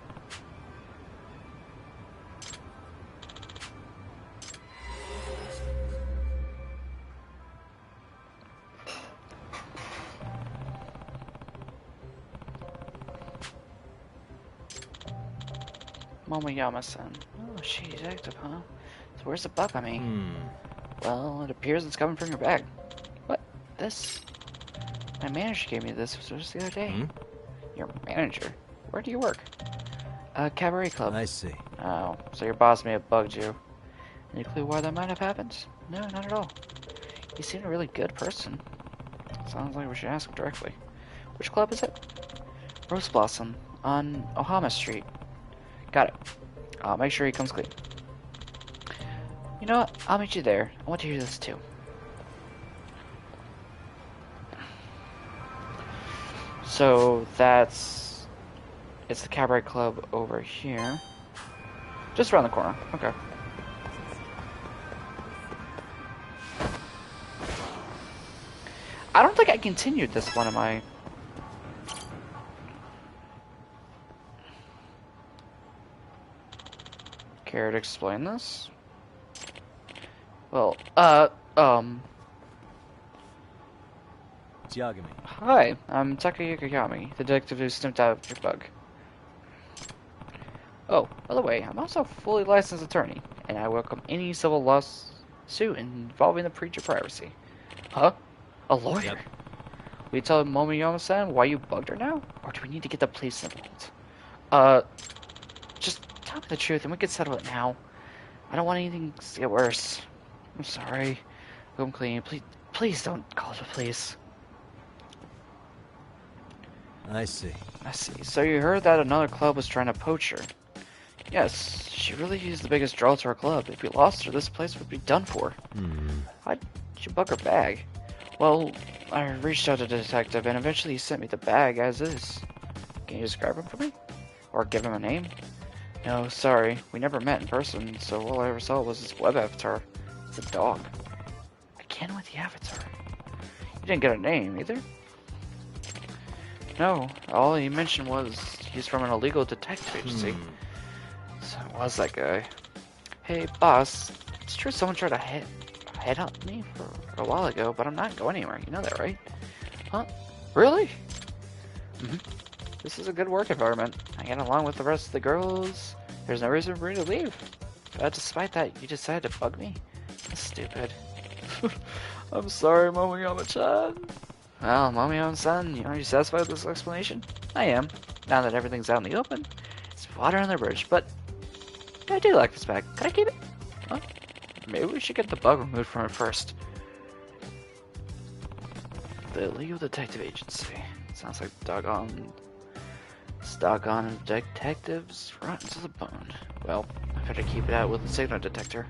Momoyama-san. Oh, she's active, huh? So where's the bug on me? Well, it appears it's coming from your bag. What? This? My manager gave me this just the other day. Your manager? Where do you work? Cabaret club. I see. Oh, so your boss may have bugged you. Any clue why that might have happened? No, not at all. You seem a really good person. Sounds like we should ask him directly. Which club is it? Rose Blossom on Ohama Street. Got it. I'll make sure he comes clean. You know what? I'll meet you there. I want to hear this too. So that's... It's the Cabaret Club over here. Just around the corner. Okay. I don't think I continued this one, am I? Care to explain this? Well, It's Yagami. Hi, I'm Takayuki Yagami, the detective who sniffed out your bug. Oh, by the way, I'm also a fully licensed attorney, and I welcome any civil lawsuit involving the breach of privacy. Huh? A lawyer? Yep. Will you tell Momoyama-san why you bugged her now? Or do we need to get the police involved? Just tell me the truth and we can settle it now. I don't want anything to get worse. I'm sorry. Come clean. Please don't call the police. I see. I see. So you heard that another club was trying to poach her. Yes, she really is the biggest draw to our club. If we lost her, this place would be done for. Why'd you bug her bag? Well, I reached out to the detective and eventually he sent me the bag as is. Can you describe him for me? Or give him a name? No, sorry. We never met in person, so all I ever saw was his web avatar. It's a dog. Again with the avatar. You didn't get a name, either? No, all he mentioned was he's from an illegal detective agency. So it was that guy. Hey, boss. It's true someone tried to head up me for a while ago, but I'm not going anywhere. You know that, right? Huh? Really? This is a good work environment. I get along with the rest of the girls. There's no reason for me to leave. But despite that, you decided to bug me? That's stupid. I'm sorry, Momoyama-chan. Well, Momoyama-san, are you satisfied with this explanation? I am. Now that everything's out in the open, it's water on the bridge, but I do like this bag. Can I keep it? Huh? Maybe we should get the bug removed from it first. The Legal Detective Agency. Sounds like doggone detectives rotten to the bone. Well, I better keep it out with the signal detector.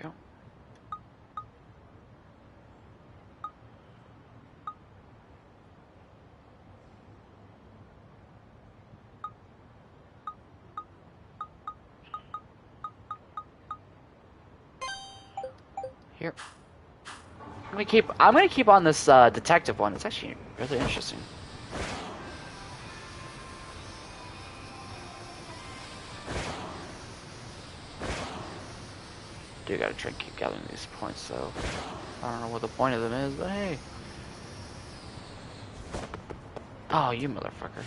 Go. Here. I'm gonna keep on this detective one. It's actually really interesting. Do gotta try and keep gathering these points, so I don't know what the point of them is, but hey. Oh, you motherfucker.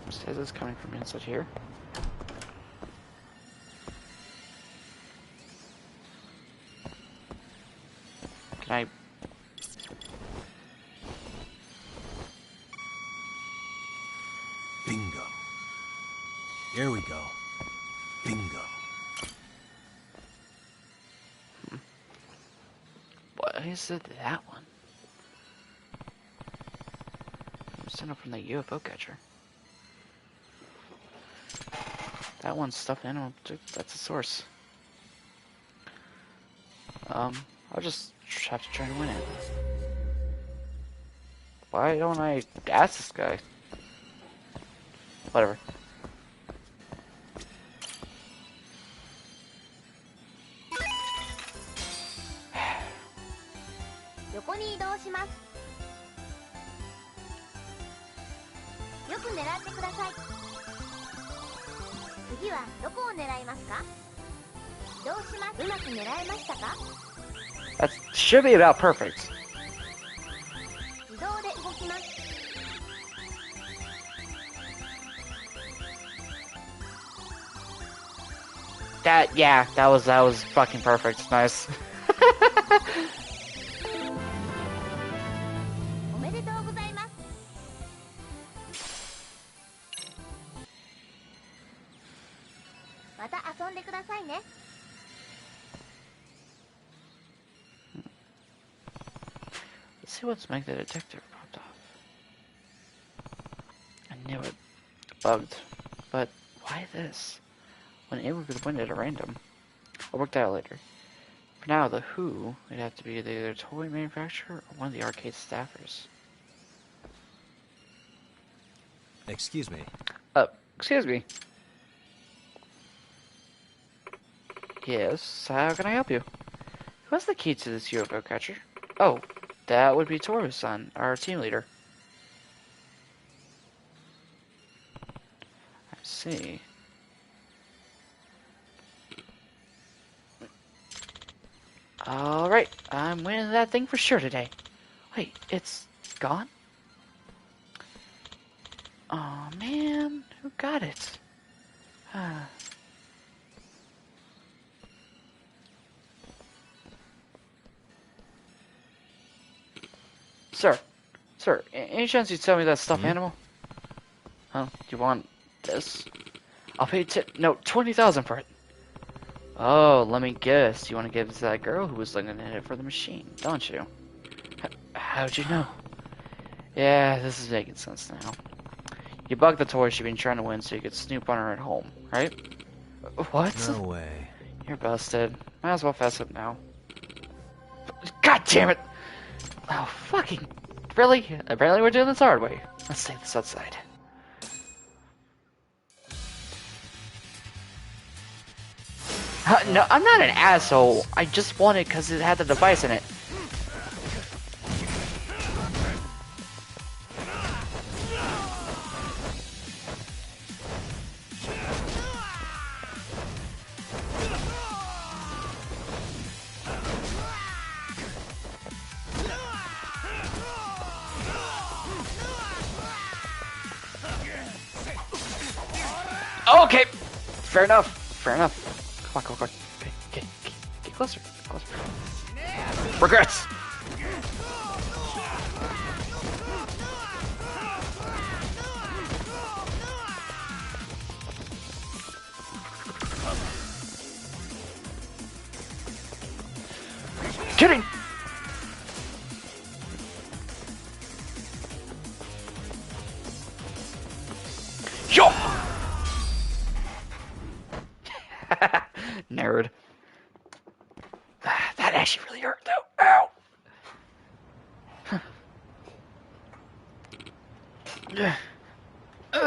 Says it's coming from inside here. Can I? Bingo. Here we go. Bingo. What is it? That one? I'm sent up from the UFO catcher. That one's stuffed animal. That's a source. I'll just have to try and win it. Why don't I ask this guy? Whatever. That should be about perfect. Yeah, that was fucking perfect. Nice. Let's see what's make the detector popped off. I knew it. Bugged. But why this? When able to win it at random. I'll work that out later. For now, the Who would have to be either a toy manufacturer or one of the arcade staffers. Excuse me. Excuse me. Yes, how can I help you? Who has the key to this UFO catcher? Oh, that would be Toru-san, our team leader. I see. Alright, I'm winning that thing for sure today. Wait, it's gone? Oh man, who got it? Sir, any chance you'd sell me that stuffed animal? Huh? You want this? I'll pay 20,000 for it. Oh, let me guess. You want to give it to that girl who was looking at it for the machine, don't you? How'd you know? Yeah, this is making sense now. You bugged the toy she'd been trying to win so you could snoop on her at home, right? What? No way. You're busted. Might as well fess up now. God damn it! Oh, fucking... Really? Apparently we're doing this the hard way. Let's take this outside. No, I'm not an asshole. I just won it because it had the device in it. Fair enough. Fair enough. Come on, come on, come on. Okay, get closer. Get closer. Regrets. Kidding. Yo. Nerd. That actually really hurt though. Ow.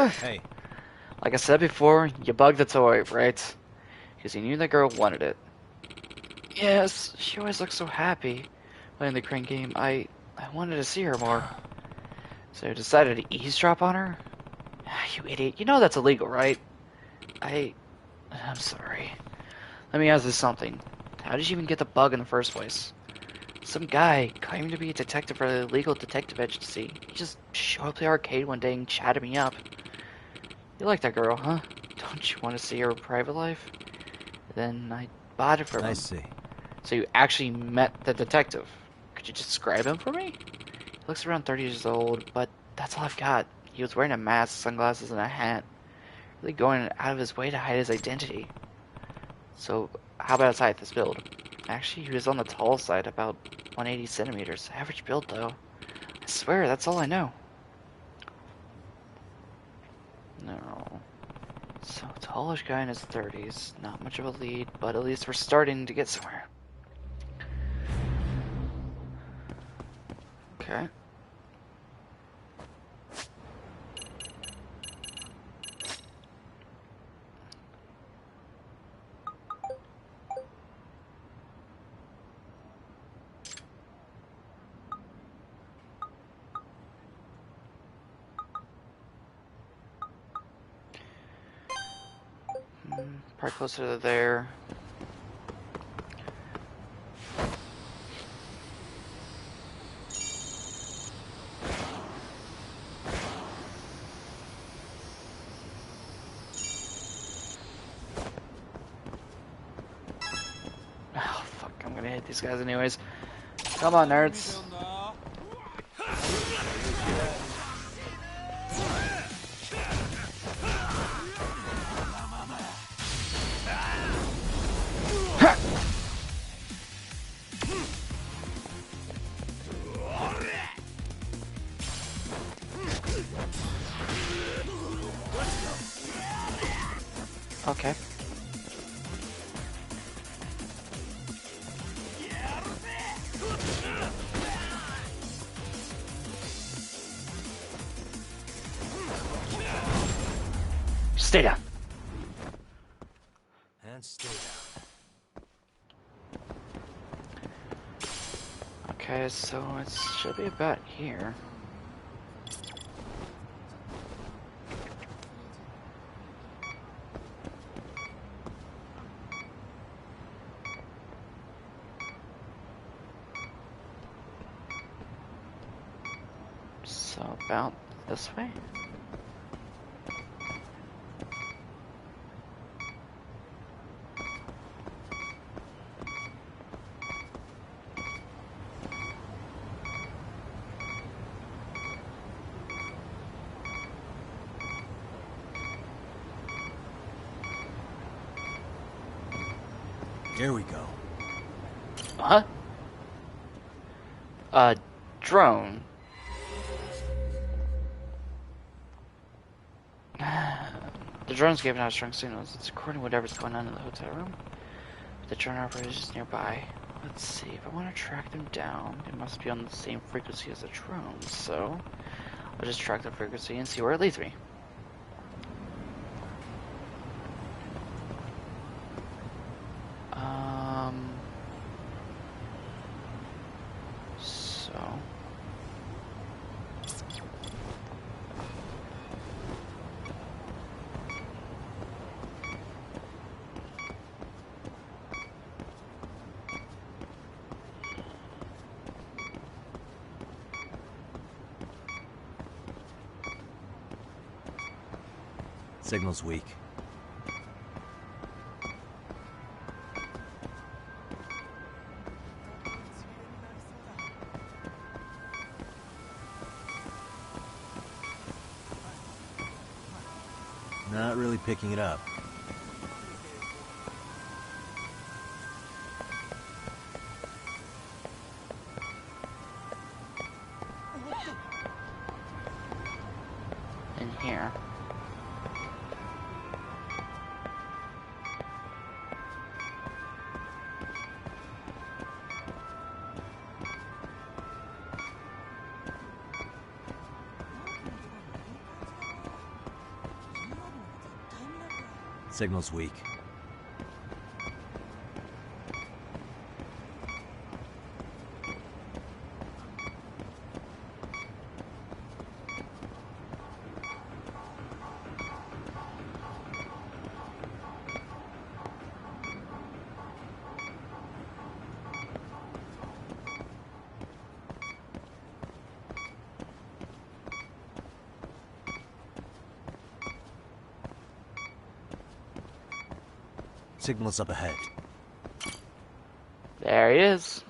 Hey. Like I said before, you bugged the toy, right? Because you knew the girl wanted it. Yes, she always looks so happy playing the crane game. I wanted to see her more. So I decided to eavesdrop on her? You idiot. You know that's illegal, right? I'm sorry. Let me ask you something. How did you even get the bug in the first place? Some guy claiming to be a detective for the illegal detective agency. He just showed up to the arcade one day and chatted me up. You like that girl, huh? Don't you want to see her private life? Then I bought it from him. I see. So you actually met the detective. Could you describe him for me? He looks around 30 years old, but that's all I've got. He was wearing a mask, sunglasses, and a hat. Really going out of his way to hide his identity. So, how about his height, this build? Actually, he was on the tall side, about 180 centimeters. Average build, though. I swear, that's all I know. No. So, tallish guy in his 30s. Not much of a lead, but at least we're starting to get somewhere. Okay. Probably closer to there. Oh, fuck. I'm gonna hit these guys anyways. Come on, nerds. Okay. Stay down. And stay down. Okay, so it should be about here. So about this way? Here we go. Huh? Drone. The drone's giving out strong signals. It's recording whatever's going on in the hotel room. The drone operator is just nearby. Let's see, if I want to track them down, they must be on the same frequency as the drone, so I'll just track the frequency and see where it leads me. So Signal's weak. Not really picking it up. In here. Signal's weak. Signal's up ahead. There he is.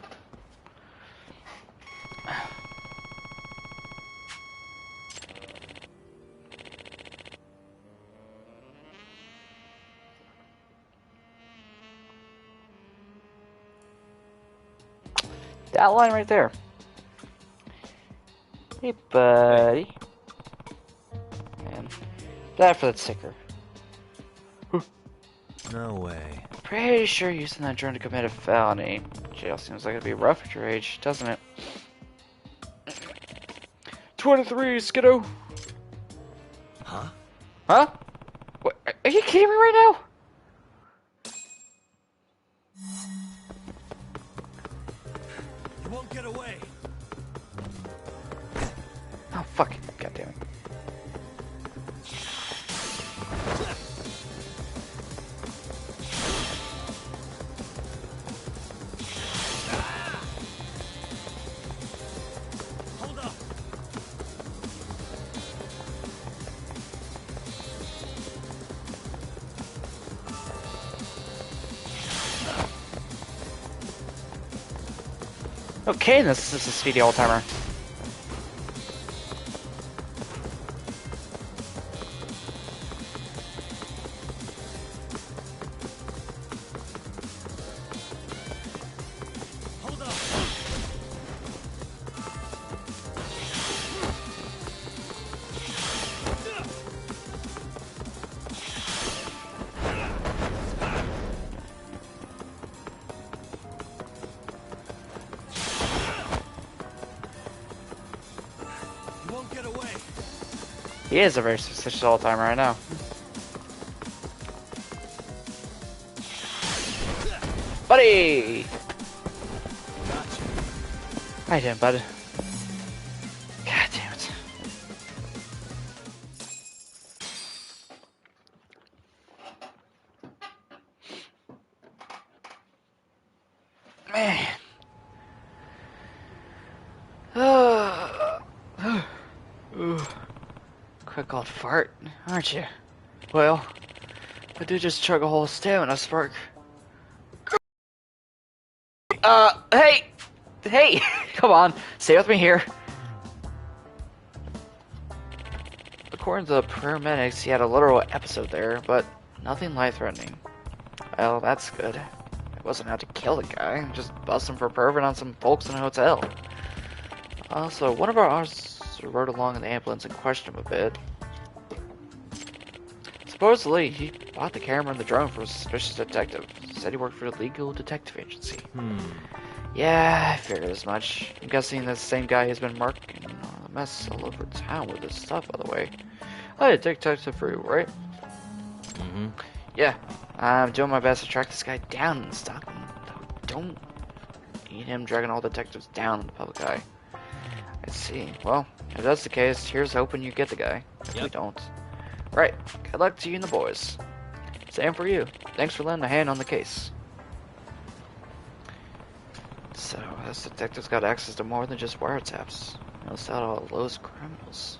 That line right there. Hey, buddy. And that for that sticker. No way. Pretty sure using that drone to commit a felony. Jail seems like it'd be rough at your age, doesn't it? 23, Skiddo. Huh? Huh? What? Are you kidding me right now? You won't get away. Oh, fuck. God damn it. Hold up. Okay, this is a speedy old timer. Hold up. You won't get away. He is a very suspicious old timer, I know. Buddy! Gotcha. How you doing, bud? God damn it. Man. Quick old fart, aren't you? Well, I did just chug a whole stamina spark. Hey! Hey! Come on, stay with me here. According to the paramedics, he had a literal episode there, but nothing life-threatening. Well, that's good. I wasn't out to kill the guy, just bust him for perving on some folks in a hotel. Also, one of our officers rode along in the ambulance and questioned him a bit. Supposedly, he bought the camera and the drone from a suspicious detective. Said he worked for a legal detective agency. Yeah, I figured as much. I'm guessing that's the same guy who's been marking a mess all over town with his stuff, by the way. Hey, detective for you, right? Mm-hmm. Yeah, I'm doing my best to track this guy down and stop him. Don't need him dragging all detectives down in the public eye. I see. Well, if that's the case, here's hoping you get the guy. If we don't. Right. Good luck to you and the boys. Same for you. Thanks for lending a hand on the case. So, this detective's got access to more than just wiretaps. Knows out all those criminals.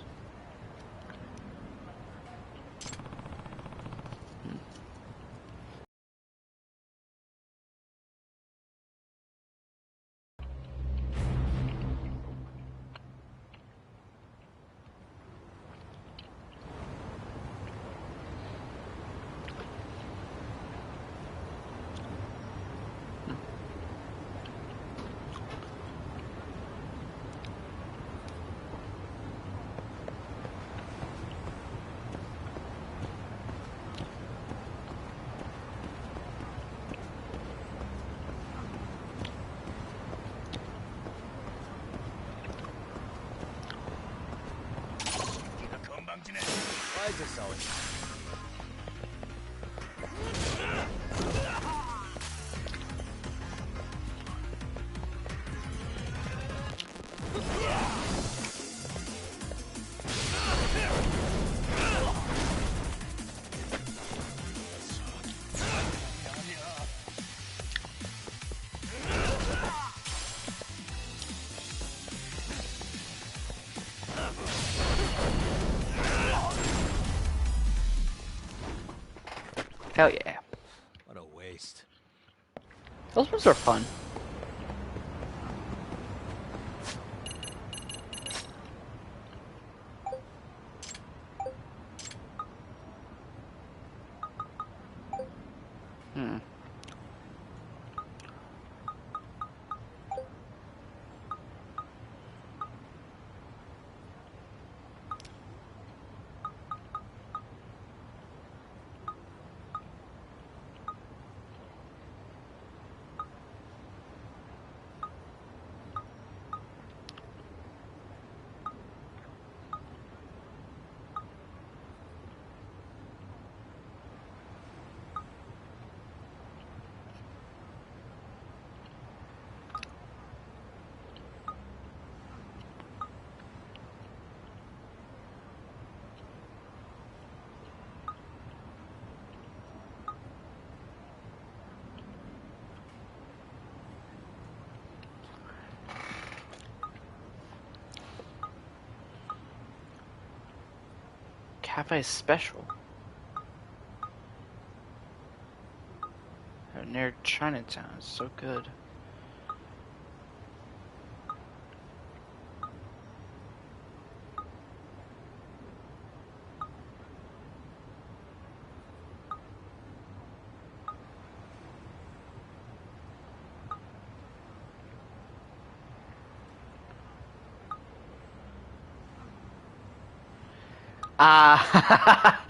Hell yeah. What a waste. Those ones are fun. Cafe Special. Near Chinatown. It's so good. Ah.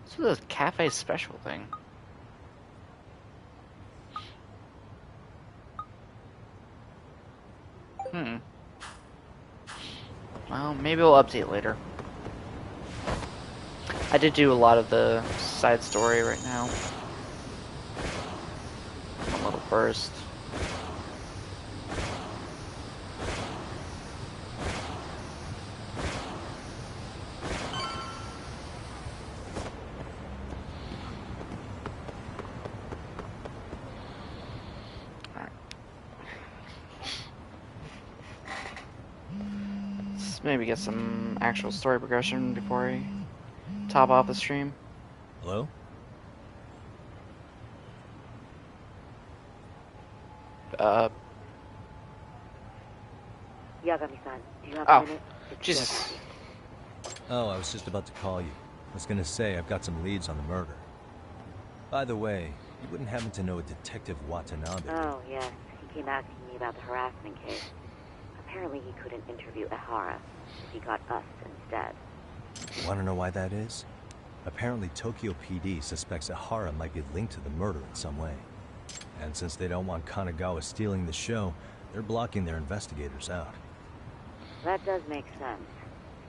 So this cafe special thing. Well, maybe we'll update later. I did do a lot of the side story right now. One little burst. Let's maybe get some actual story progression before I top off the stream. Hello? Yagami-san, do you have Oh, a minute? Jesus. Oh, I was just about to call you. I was gonna say, I've got some leads on the murder. By the way, you wouldn't happen to know a Detective Watanabe? Oh, yes. He came asking me about the harassment case. Apparently he couldn't interview Ehara, so he got us instead. Want to know why that is? Apparently Tokyo PD suspects Ehara might be linked to the murder in some way. And since they don't want Kanagawa stealing the show, they're blocking their investigators out. That does make sense.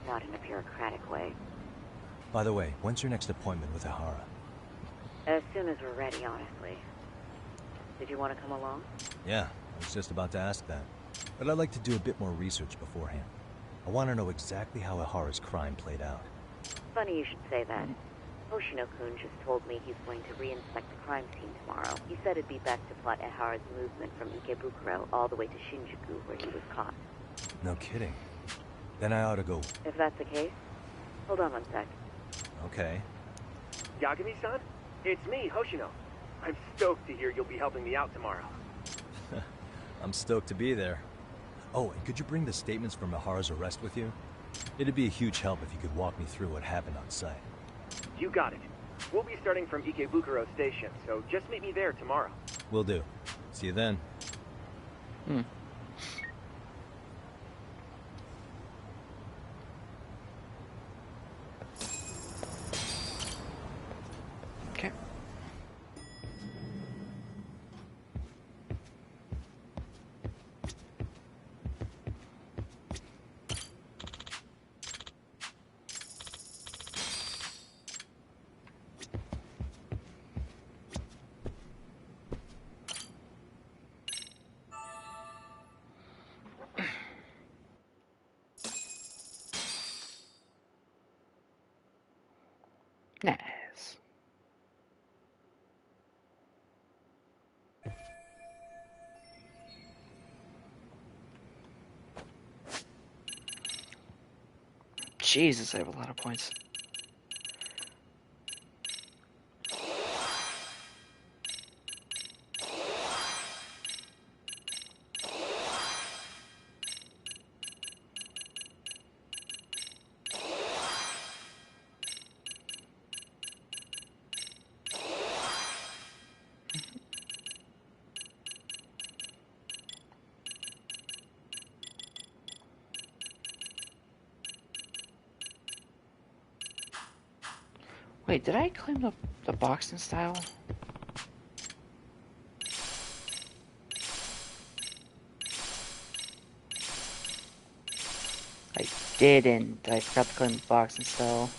Not in a bureaucratic way. By the way, when's your next appointment with Ehara? As soon as we're ready, honestly. Did you want to come along? Yeah, I was just about to ask that. But I'd like to do a bit more research beforehand. I want to know exactly how Ehara's crime played out. Funny you should say that. Hoshino-kun just told me he's going to re-inspect the crime scene tomorrow. He said it'd be best to plot Ehara's movement from Ikebukuro all the way to Shinjuku, where he was caught. No kidding. Then I ought to go. If that's the case, hold on one sec. Okay. Yagami-san? It's me, Hoshino. I'm stoked to hear you'll be helping me out tomorrow. I'm stoked to be there. Oh, and could you bring the statements from Ehara's arrest with you? It'd be a huge help if you could walk me through what happened on site. You got it. We'll be starting from Ikebukuro Station, so just meet me there tomorrow. Will do. See you then. Okay. Nice. Jesus, I have a lot of points. Wait, did I claim the boxing style? I didn't. I forgot to claim the boxing style.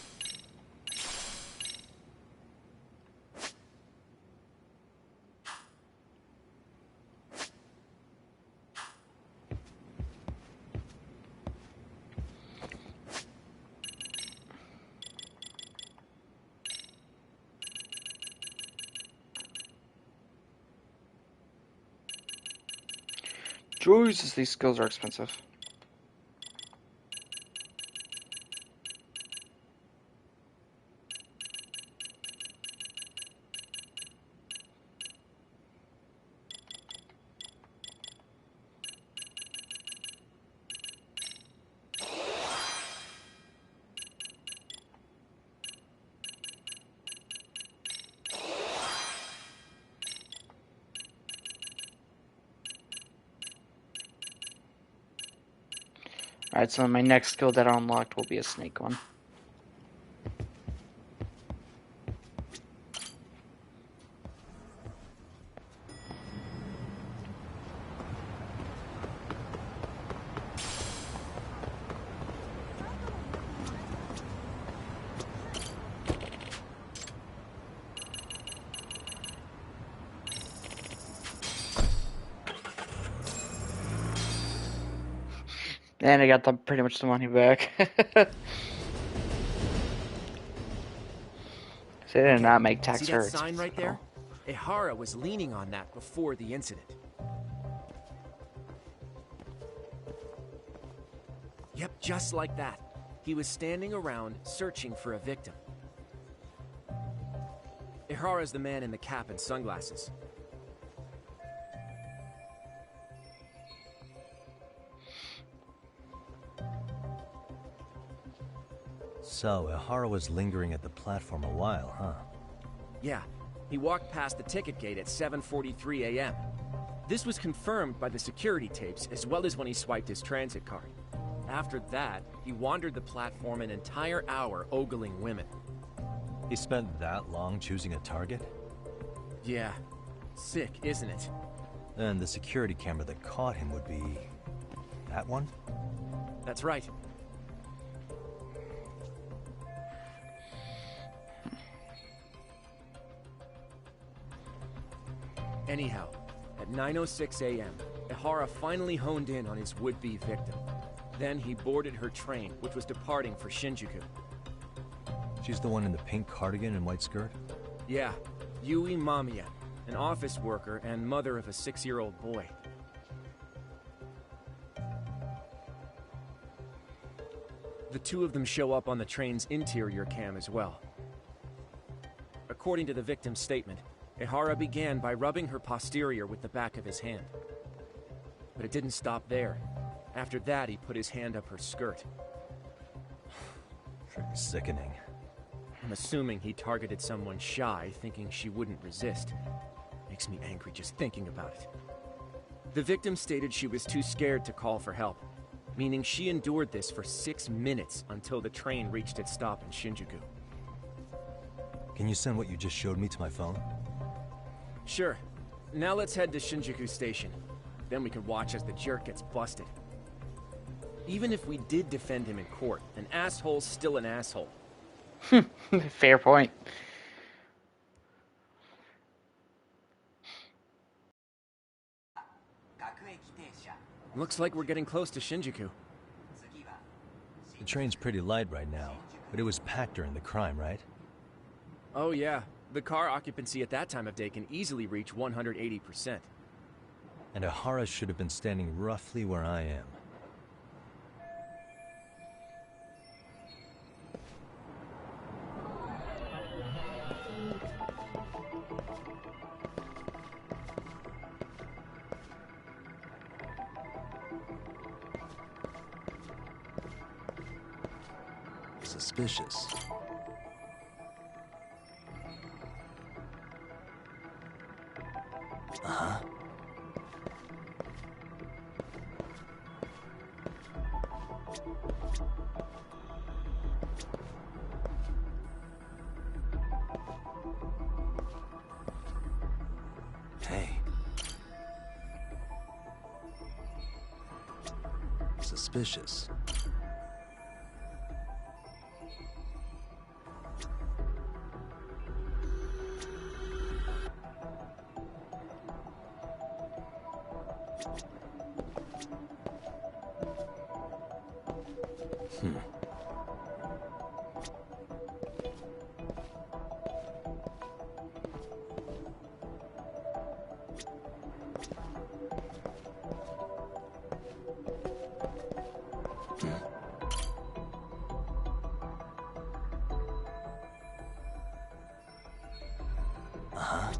Jesus, these skills are expensive. Alright, so my next skill that I unlocked will be a snake one. And I got pretty much the money back. So they did not make tax See very that sign right there? Oh. Ehara was leaning on that before the incident. Yep, just like that. He was standing around searching for a victim. Ehara's the man in the cap and sunglasses. So, Ehara was lingering at the platform a while, huh? Yeah, he walked past the ticket gate at 7:43 a.m. This was confirmed by the security tapes, as well as when he swiped his transit card. After that, he wandered the platform an entire hour ogling women. He spent that long choosing a target? Yeah. Sick, isn't it? And the security camera that caught him would be... that one? That's right. Anyhow, at 9:06 a.m., Ehara finally honed in on his would-be victim. Then he boarded her train, which was departing for Shinjuku. She's the one in the pink cardigan and white skirt? Yeah, Yui Mamiya, an office worker and mother of a 6-year-old boy. The two of them show up on the train's interior cam as well. According to the victim's statement, Ehara began by rubbing her posterior with the back of his hand. But it didn't stop there. After that, he put his hand up her skirt. Pretty sickening. I'm assuming he targeted someone shy, thinking she wouldn't resist. Makes me angry just thinking about it. The victim stated she was too scared to call for help, meaning she endured this for 6 minutes until the train reached its stop in Shinjuku. Can you send what you just showed me to my phone? Sure. Now let's head to Shinjuku Station. Then we can watch as the jerk gets busted. Even if we did defend him in court, an asshole's still an asshole. Fair point. Looks like we're getting close to Shinjuku. The train's pretty light right now, but it was packed during the crime, right? Oh yeah, the car occupancy at that time of day can easily reach 180%. And Ihara should have been standing roughly where I am. Suspicious. Uh-huh. Hey. Suspicious. Uh-huh.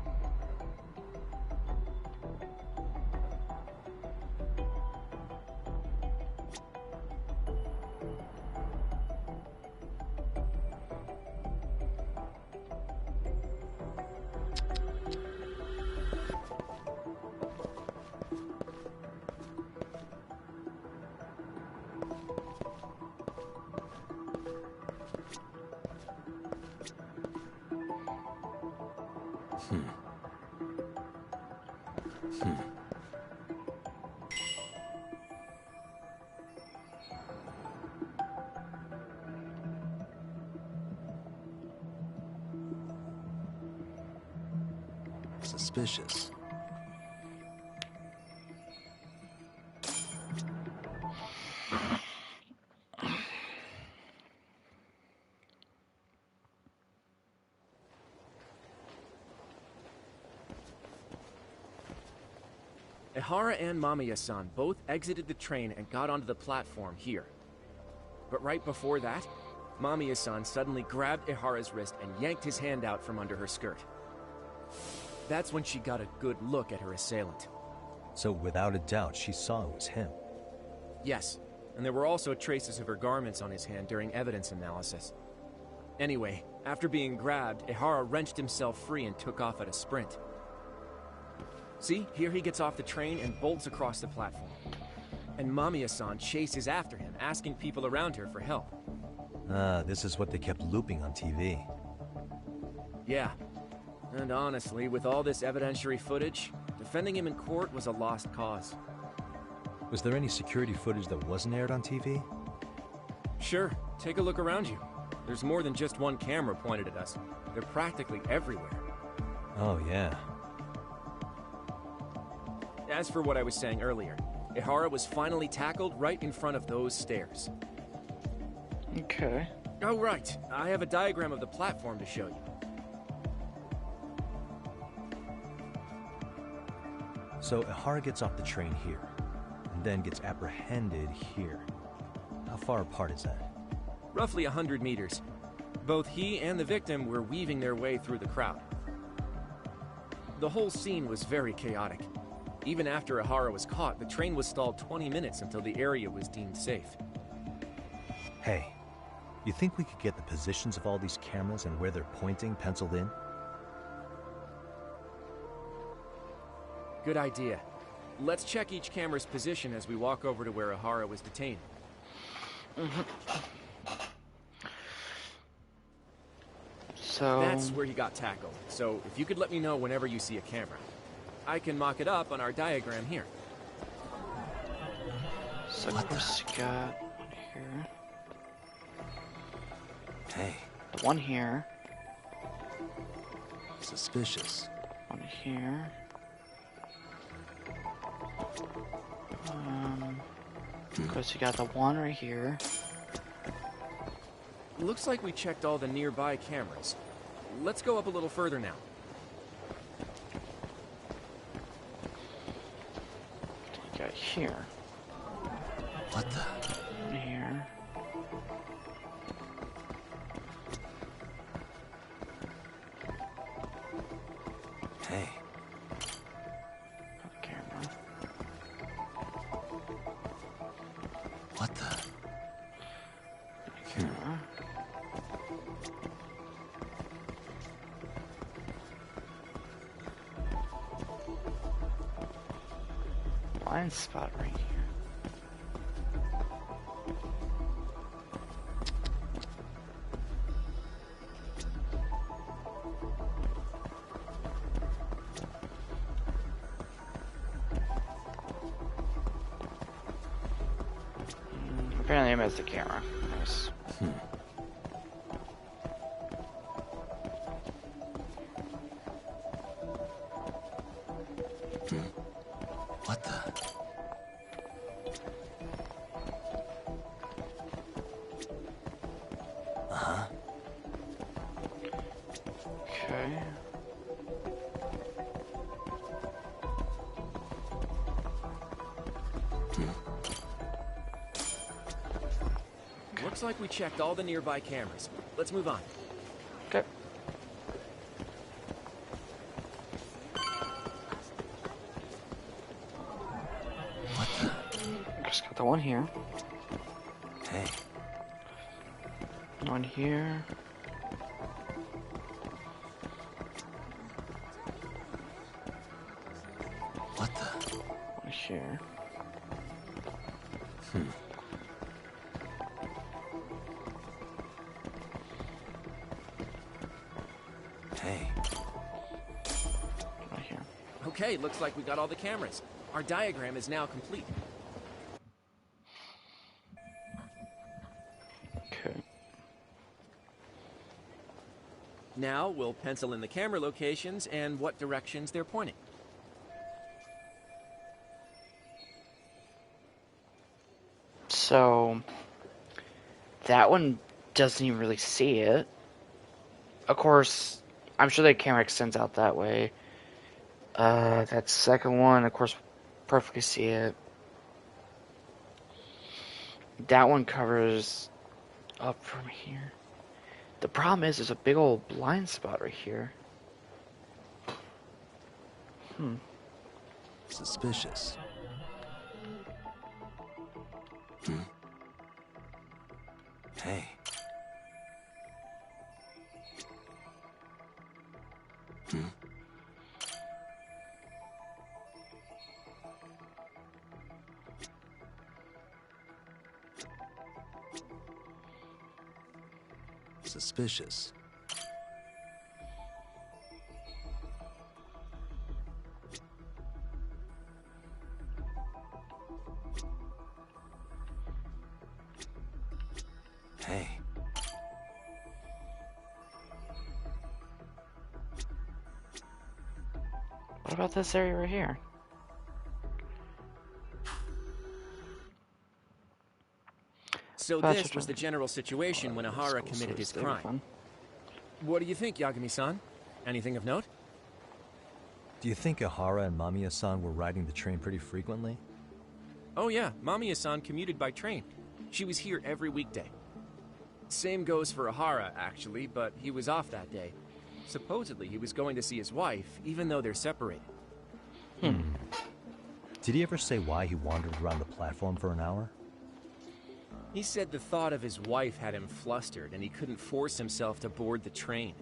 Suspicious. Ihara and Mamiya-san both exited the train and got onto the platform here. But right before that, Mamiya-san suddenly grabbed Ihara's wrist and yanked his hand out from under her skirt. That's when she got a good look at her assailant. So without a doubt, she saw it was him. Yes, and there were also traces of her garments on his hand during evidence analysis. Anyway, after being grabbed, Ihara wrenched himself free and took off at a sprint. See, here he gets off the train and bolts across the platform. And Mamiya-san chases after him, asking people around her for help. Ah, this is what they kept looping on TV. Yeah. And honestly, with all this evidentiary footage, defending him in court was a lost cause. Was there any security footage that wasn't aired on TV? Sure, take a look around you. There's more than just one camera pointed at us. They're practically everywhere. Oh, yeah. As for what I was saying earlier, Ihara was finally tackled right in front of those stairs. Okay. Oh, right. I have a diagram of the platform to show you. So Ihara gets off the train here, and then gets apprehended here. How far apart is that? Roughly 100 meters. Both he and the victim were weaving their way through the crowd. The whole scene was very chaotic. Even after Ihara was caught, the train was stalled 20 minutes until the area was deemed safe. Hey, you think we could get the positions of all these cameras and where they're pointing penciled in? Good idea. Let's check each camera's position as we walk over to where Ihara was detained. So... That's where he got tackled. So if you could let me know whenever you see a camera. I can mock it up on our diagram here. So of course you got one here. Hey. The one here. Suspicious. One here. Of course you got the one right here. Looks like we checked all the nearby cameras. let's go up a little further now. What do we got here? What the? Here. Hey. Camera. What the? Camera. Blind spot right here. Apparently I missed the camera. Nice. What the? Uh-huh. Okay. Looks like we checked all the nearby cameras. Let's move on. Okay. What the? Just got the one here. Hey. One here. What the? One here. Hey. Right here. Okay, looks like we got all the cameras. Our diagram is now complete. Okay. Now we'll pencil in the camera locations and what directions they're pointing. So that one doesn't even really see it. Of course, I'm sure the camera extends out that way. That second one, of course, perfectly see it. That one covers up from here. The problem is there's a big old blind spot right here. Suspicious. Hey. Suspicious. Hey. What about this area right here? So this was the general situation when Ahara committed his crime. What do you think, Yagami-san? Anything of note? Do you think Ahara and Mamiya-san were riding the train pretty frequently? Oh yeah, Mamiya-san commuted by train. She was here every weekday. Same goes for Ahara, actually, but he was off that day. Supposedly, he was going to see his wife, even though they're separated. Did he ever say why he wandered around the platform for an hour? He said the thought of his wife had him flustered, and he couldn't force himself to board the train.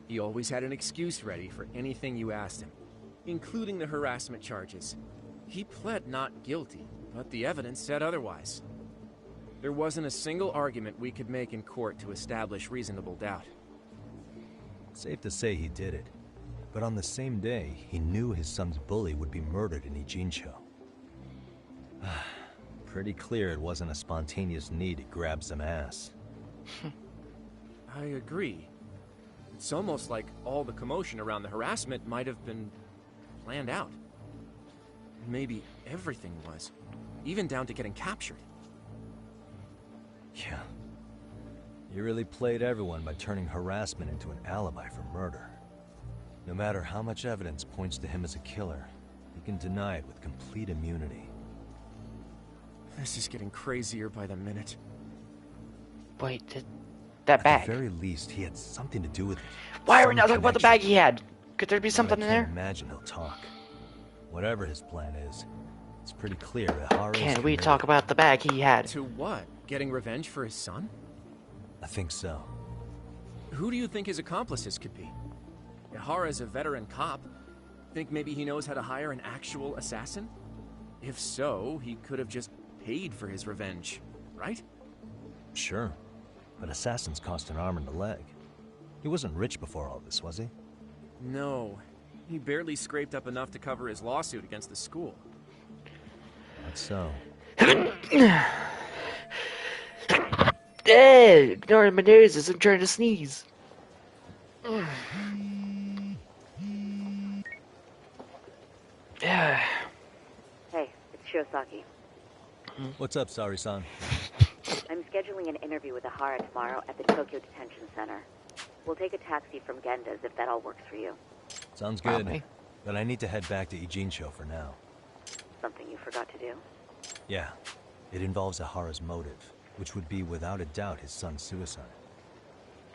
He always had an excuse ready for anything you asked him, including the harassment charges. He pled not guilty, but the evidence said otherwise. There wasn't a single argument we could make in court to establish reasonable doubt. Safe to say he did it. But on the same day, he knew his son's bully would be murdered in Ijincho. Pretty clear it wasn't a spontaneous need to grab some ass. I agree. It's almost like all the commotion around the harassment might have been planned out. Maybe everything was, even down to getting captured. Yeah. He really played everyone by turning harassment into an alibi for murder. No matter how much evidence points to him as a killer, he can deny it with complete immunity. This is getting crazier by the minute. Wait, that bag. At the very least, he had something to do with it. Why are we not talking about the bag he had? Could there be something in I there? can't imagine he'll talk. Whatever his plan is, it's pretty clear that Hara is Can we committed. talk about the bag he had? To what? Getting revenge for his son? I think so. Who do you think his accomplices could be? Ihara's a veteran cop. Think maybe he knows how to hire an actual assassin? If so, he could have just paid for his revenge, right? Sure. But assassins cost an arm and a leg. He wasn't rich before all this, was he? No. He barely scraped up enough to cover his lawsuit against the school. That's so. Ignoring my nose as I'm trying to sneeze. Hey, it's Shiosaki. What's up, Sari-san? I'm scheduling an interview with Ihara tomorrow at the Tokyo Detention Center. We'll take a taxi from Genda's if that all works for you. Sounds good. But I need to head back to Ijincho for now. Something you forgot to do? Yeah. It involves Ihara's motive, which would be without a doubt his son's suicide.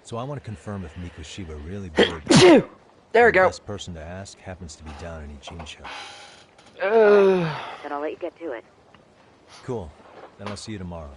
So I want to confirm if Mikoshiba really believed There we go. The best person to ask happens to be down in Ijincho. Then I'll let you get to it. Cool. Then I'll see you tomorrow.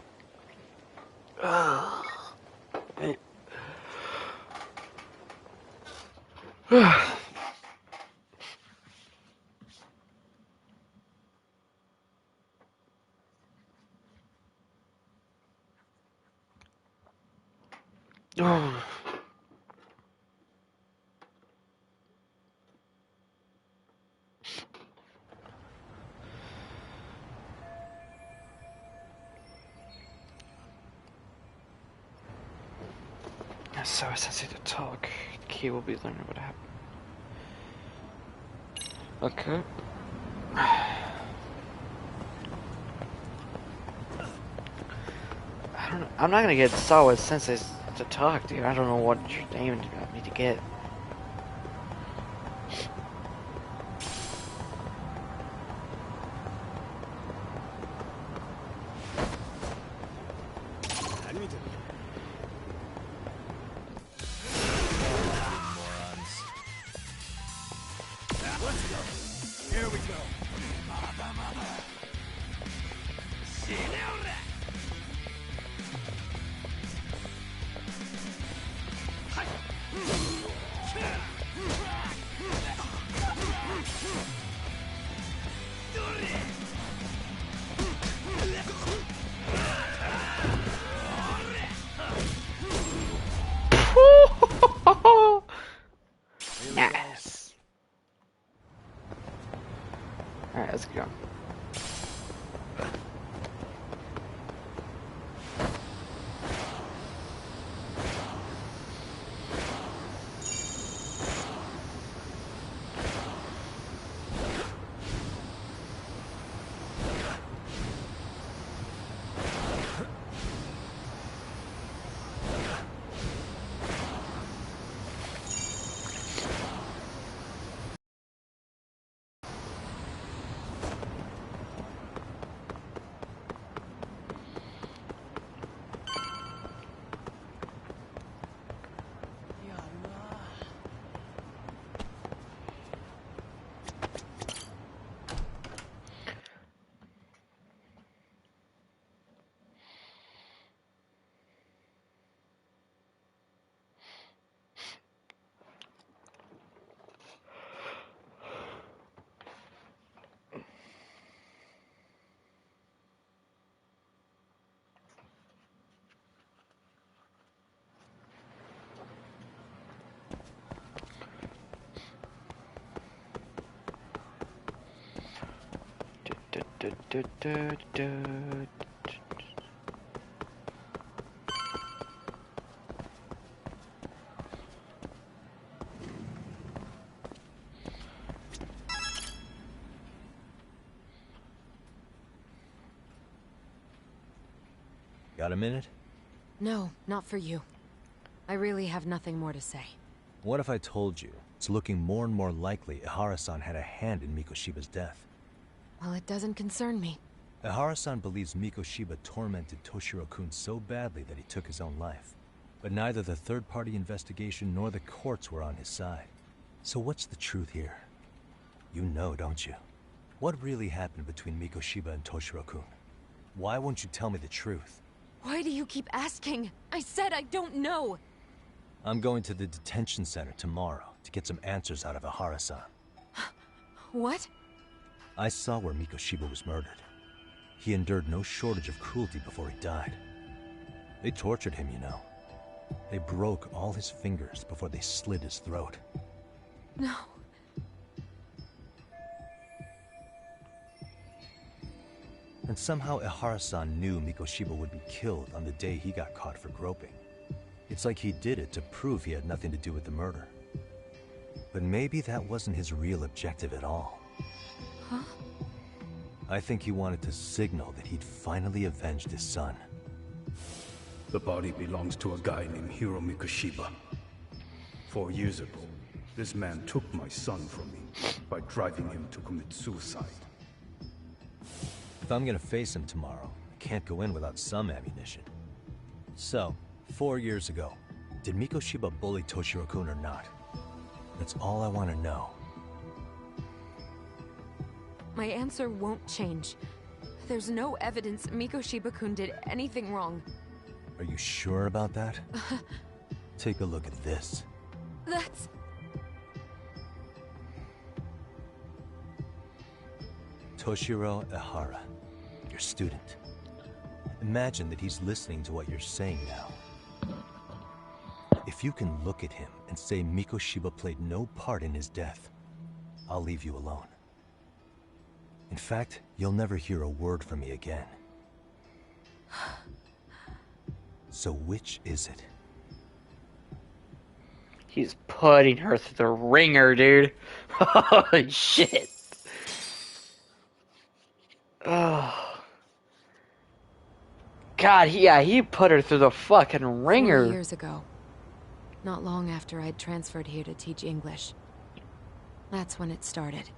So essential to talk. Key will be learning what happened. Okay. I don't know. I'm not gonna get Sawa Sensei to talk, dude. I don't know what you're aiming at me to get. Here we go. Yes. Alright, let's go. Got a minute? No, not for you. I really have nothing more to say. What if I told you it's looking more and more likely Ihara-san had a hand in Mikoshiba's death? Well, it doesn't concern me. Ihara-san believes Mikoshiba tormented Toshiro-kun so badly that he took his own life. But neither the third-party investigation nor the courts were on his side. So what's the truth here? You know, don't you? What really happened between Mikoshiba and Toshiro-kun? Why won't you tell me the truth? Why do you keep asking? I said I don't know! I'm going to the detention center tomorrow to get some answers out of Ihara-san. What? I saw where Mikoshiba was murdered. He endured no shortage of cruelty before he died. They tortured him, you know. They broke all his fingers before they slit his throat. No. And somehow Ihara-san knew Mikoshiba would be killed on the day he got caught for groping. It's like he did it to prove he had nothing to do with the murder. But maybe that wasn't his real objective at all. Huh? I think he wanted to signal that he'd finally avenged his son. The body belongs to a guy named Hiro Mikoshiba. 4 years ago, this man took my son from me by driving him to commit suicide. If I'm gonna face him tomorrow, I can't go in without some ammunition. So, 4 years ago, did Mikoshiba bully Toshiro-kun or not? That's all I want to know. My answer won't change. There's no evidence Mikoshiba-kun did anything wrong. Are you sure about that? Take a look at this. That's... Toshiro Ihara, your student. Imagine that he's listening to what you're saying now. If you can look at him and say Mikoshiba played no part in his death, I'll leave you alone. In fact, you'll never hear a word from me again. So which is it? He's putting her through the ringer, dude. Holy shit. Oh. God, he put her through the fucking ringer. 4 years ago. Not long after I'd transferred here to teach English. That's when it started.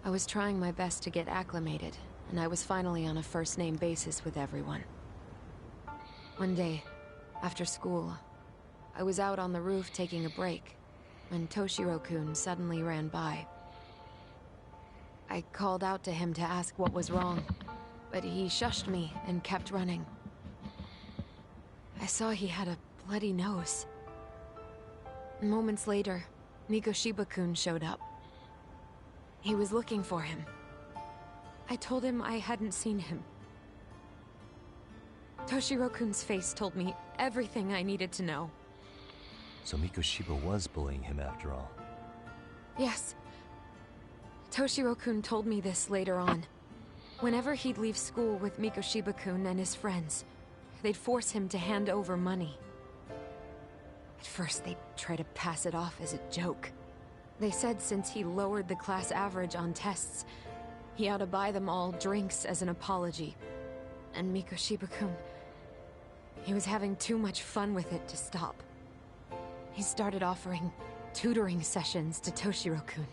I was trying my best to get acclimated, and I was finally on a first-name basis with everyone. One day, after school, I was out on the roof taking a break, when Toshiro-kun suddenly ran by. I called out to him to ask what was wrong, but he shushed me and kept running. I saw he had a bloody nose. Moments later, Mikoshiba-kun showed up. He was looking for him. I told him I hadn't seen him. Toshiro-kun's face told me everything I needed to know. So Mikoshiba was bullying him after all. Yes. Toshiro-kun told me this later on. Whenever he'd leave school with Mikoshiba-kun and his friends, they'd force him to hand over money. At first, they'd try to pass it off as a joke. They said since he lowered the class average on tests, he ought to buy them all drinks as an apology. And Mikoshiba-kun, he was having too much fun with it to stop. He started offering tutoring sessions to Toshiro-kun.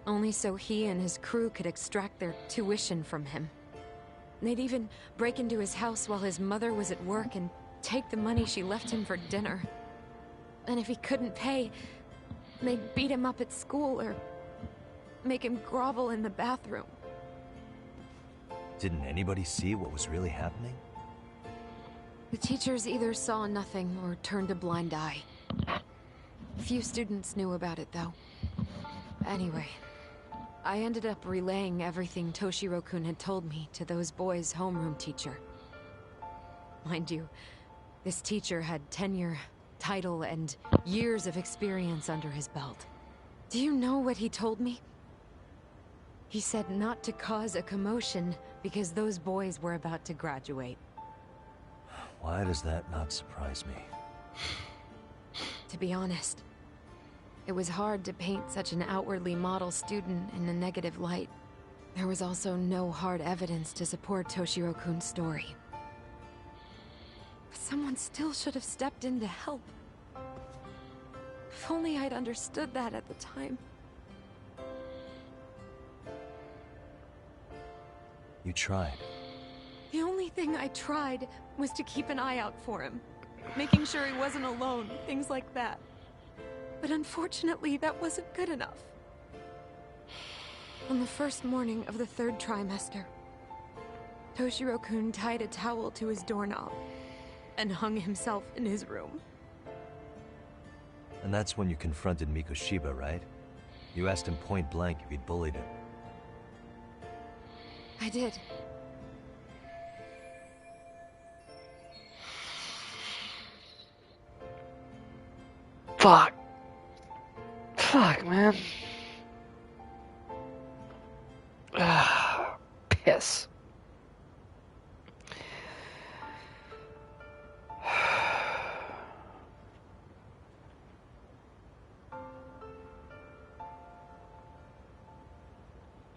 Only so he and his crew could extract their tuition from him. They'd even break into his house while his mother was at work and take the money she left him for dinner. And if he couldn't pay, they'd beat him up at school or make him grovel in the bathroom. Didn't anybody see what was really happening? The teachers either saw nothing or turned a blind eye. Few students knew about it, though. Anyway, I ended up relaying everything Toshiro-kun had told me to those boys' homeroom teacher. Mind you, this teacher had tenure, title, and years of experience under his belt. Do you know what he told me? He said not to cause a commotion because those boys were about to graduate. Why does that not surprise me? To be honest, it was hard to paint such an outwardly model student in a negative light. There was also no hard evidence to support Toshiro-kun's story. But someone still should have stepped in to help. If only I'd understood that at the time. You tried. The only thing I tried was to keep an eye out for him. Making sure he wasn't alone, things like that. But unfortunately, that wasn't good enough. On the first morning of the 3rd trimester, Toshiro-kun tied a towel to his doorknob and hung himself in his room. And that's when you confronted Mikoshiba, right? You asked him point blank if he'd bullied him. I did. Fuck. Fuck, man. Piss.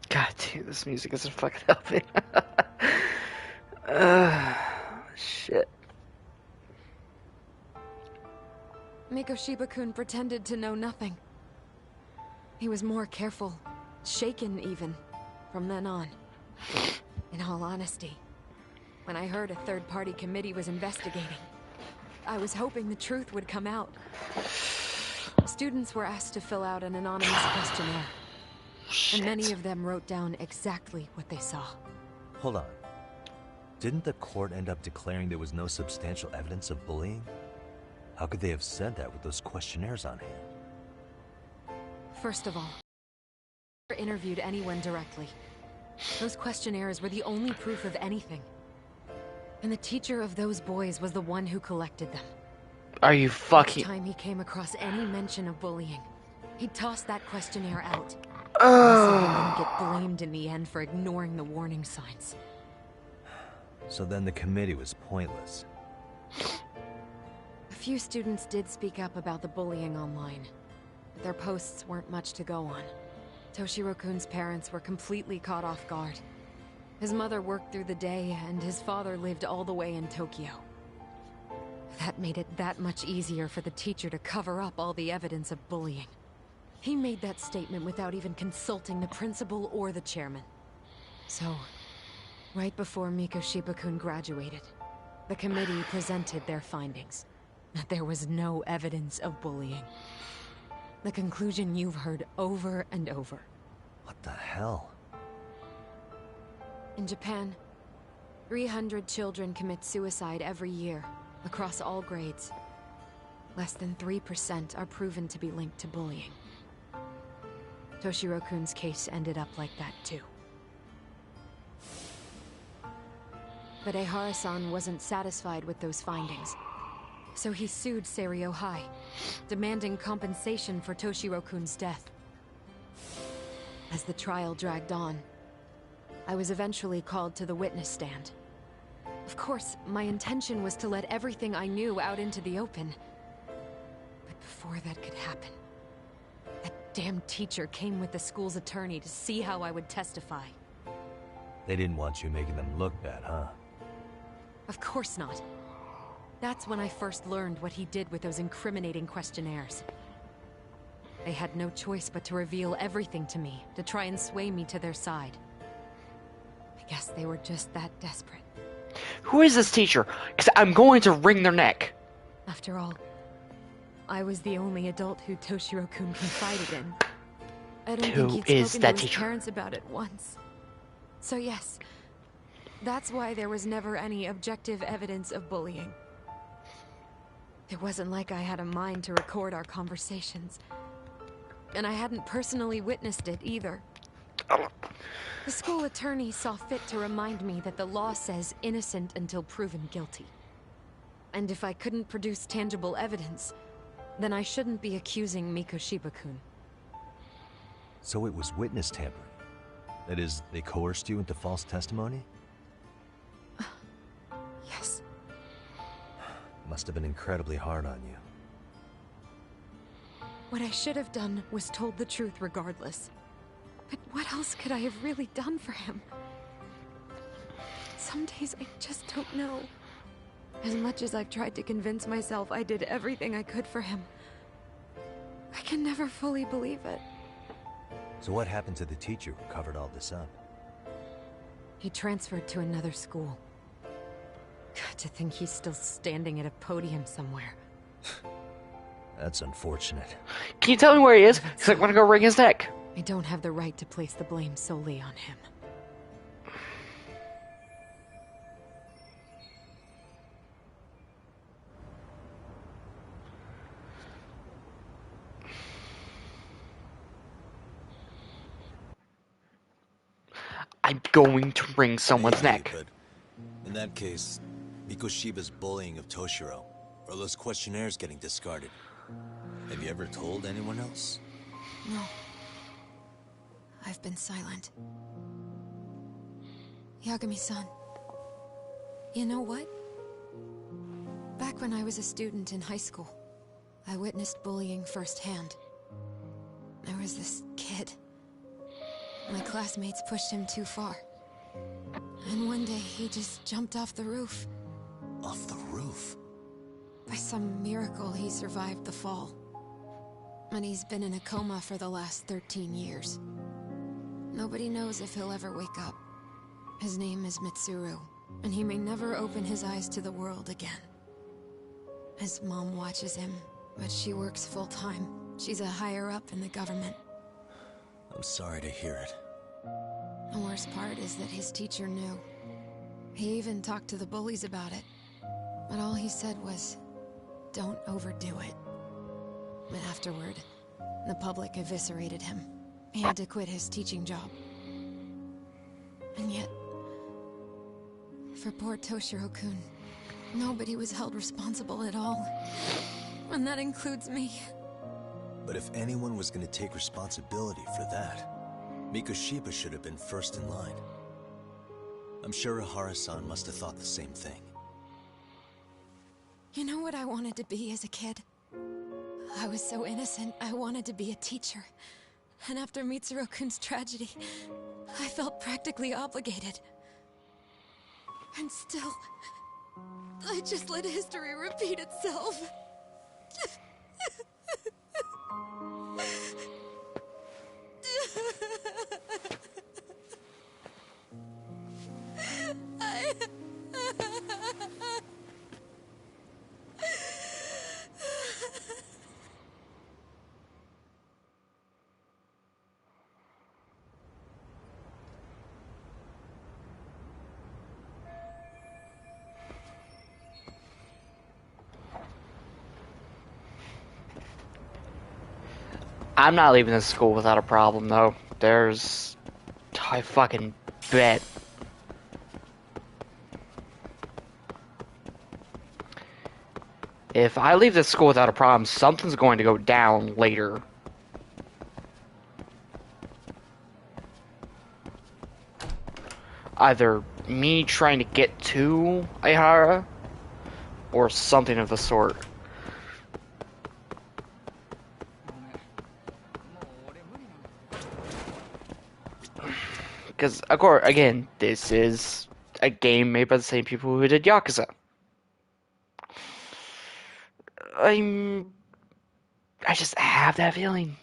God damn, this music isn't fucking helping. Shit. Mikoshiba-kun pretended to know nothing. He was more careful, shaken even, from then on. In all honesty, when I heard a third-party committee was investigating, I was hoping the truth would come out. Students were asked to fill out an anonymous questionnaire, and many of them wrote down exactly what they saw. Hold on. Didn't the court end up declaring there was no substantial evidence of bullying? How could they have said that with those questionnaires on hand? First of all, I never interviewed anyone directly. Those questionnaires were the only proof of anything. And the teacher of those boys was the one who collected them. Are you fucking... Each time he came across any mention of bullying, he'd toss that questionnaire out. Oh. So he wouldn't get blamed in the end for ignoring the warning signs. So then the committee was pointless. A few students did speak up about the bullying online, but their posts weren't much to go on. Toshiro-kun's parents were completely caught off guard. His mother worked through the day, and his father lived all the way in Tokyo. That made it that much easier for the teacher to cover up all the evidence of bullying. He made that statement without even consulting the principal or the chairman. So, right before Mikoshiba-kun graduated, the committee presented their findings. That there was no evidence of bullying. The conclusion you've heard over and over. What the hell? In Japan, 300 children commit suicide every year, across all grades. Less than 3% are proven to be linked to bullying. Toshiro-kun's case ended up like that too. But Ehara-san wasn't satisfied with those findings. So he sued Seiryo High, demanding compensation for Toshiro-kun's death. As the trial dragged on, I was eventually called to the witness stand. Of course, my intention was to let everything I knew out into the open. But before that could happen, that damn teacher came with the school's attorney to see how I would testify. They didn't want you making them look bad, huh? Of course not. That's when I first learned what he did with those incriminating questionnaires. They had no choice but to reveal everything to me, to try and sway me to their side. I guess they were just that desperate. Who is this teacher? Because I'm going to wring their neck. After all, I was the only adult who Toshiro-kun confided in. I don't think he'd spoken to his parents about it once. So yes, that's why there was never any objective evidence of bullying. It wasn't like I had a mind to record our conversations. And I hadn't personally witnessed it either. The school attorney saw fit to remind me that the law says innocent until proven guilty. And if I couldn't produce tangible evidence, then I shouldn't be accusing Mikoshiba-kun. So it was witness tampering? That is, they coerced you into false testimony? Yes. Must have been incredibly hard on you. What I should have done was told the truth regardless. But what else could I have really done for him? Some days I just don't know. As much as I've tried to convince myself I did everything I could for him, I can never fully believe it. So what happened to the teacher who covered all this up? He transferred to another school. God, to think he's still standing at a podium somewhere. That's unfortunate. Can you tell me where he is? Because I want to go wring his neck. I don't have the right to place the blame solely on him. I'm going to wring someone's neck. But in that case, Mikoshiba's bullying of Toshiro, or those questionnaires getting discarded. Have you ever told anyone else? No. I've been silent. Yagami-san. You know what? Back when I was a student in high school, I witnessed bullying firsthand. There was this kid. My classmates pushed him too far. And one day he just jumped off the roof. Off the roof? By some miracle, he survived the fall. And he's been in a coma for the last 13 years. Nobody knows if he'll ever wake up. His name is Mitsuru, and he may never open his eyes to the world again. His mom watches him, but she works full-time. She's a higher-up in the government. I'm sorry to hear it. The worst part is that his teacher knew. He even talked to the bullies about it. But all he said was, don't overdo it. But afterward, the public eviscerated him. He had to quit his teaching job. And yet, for poor Toshiro-kun, nobody was held responsible at all. And that includes me. But if anyone was going to take responsibility for that, Mikoshiba should have been first in line. I'm sure Ihara-san must have thought the same thing. You know what I wanted to be as a kid? I was so innocent, I wanted to be a teacher. And after Mitsuru-kun's tragedy, I felt practically obligated. And still, I just let history repeat itself. I'm not leaving this school without a problem, though. I fucking bet. If I leave this school without a problem, something's going to go down later. Either me trying to get to Ihara, or something of the sort. Because, of course, again, this is a game made by the same people who did Yakuza. I just have that feeling.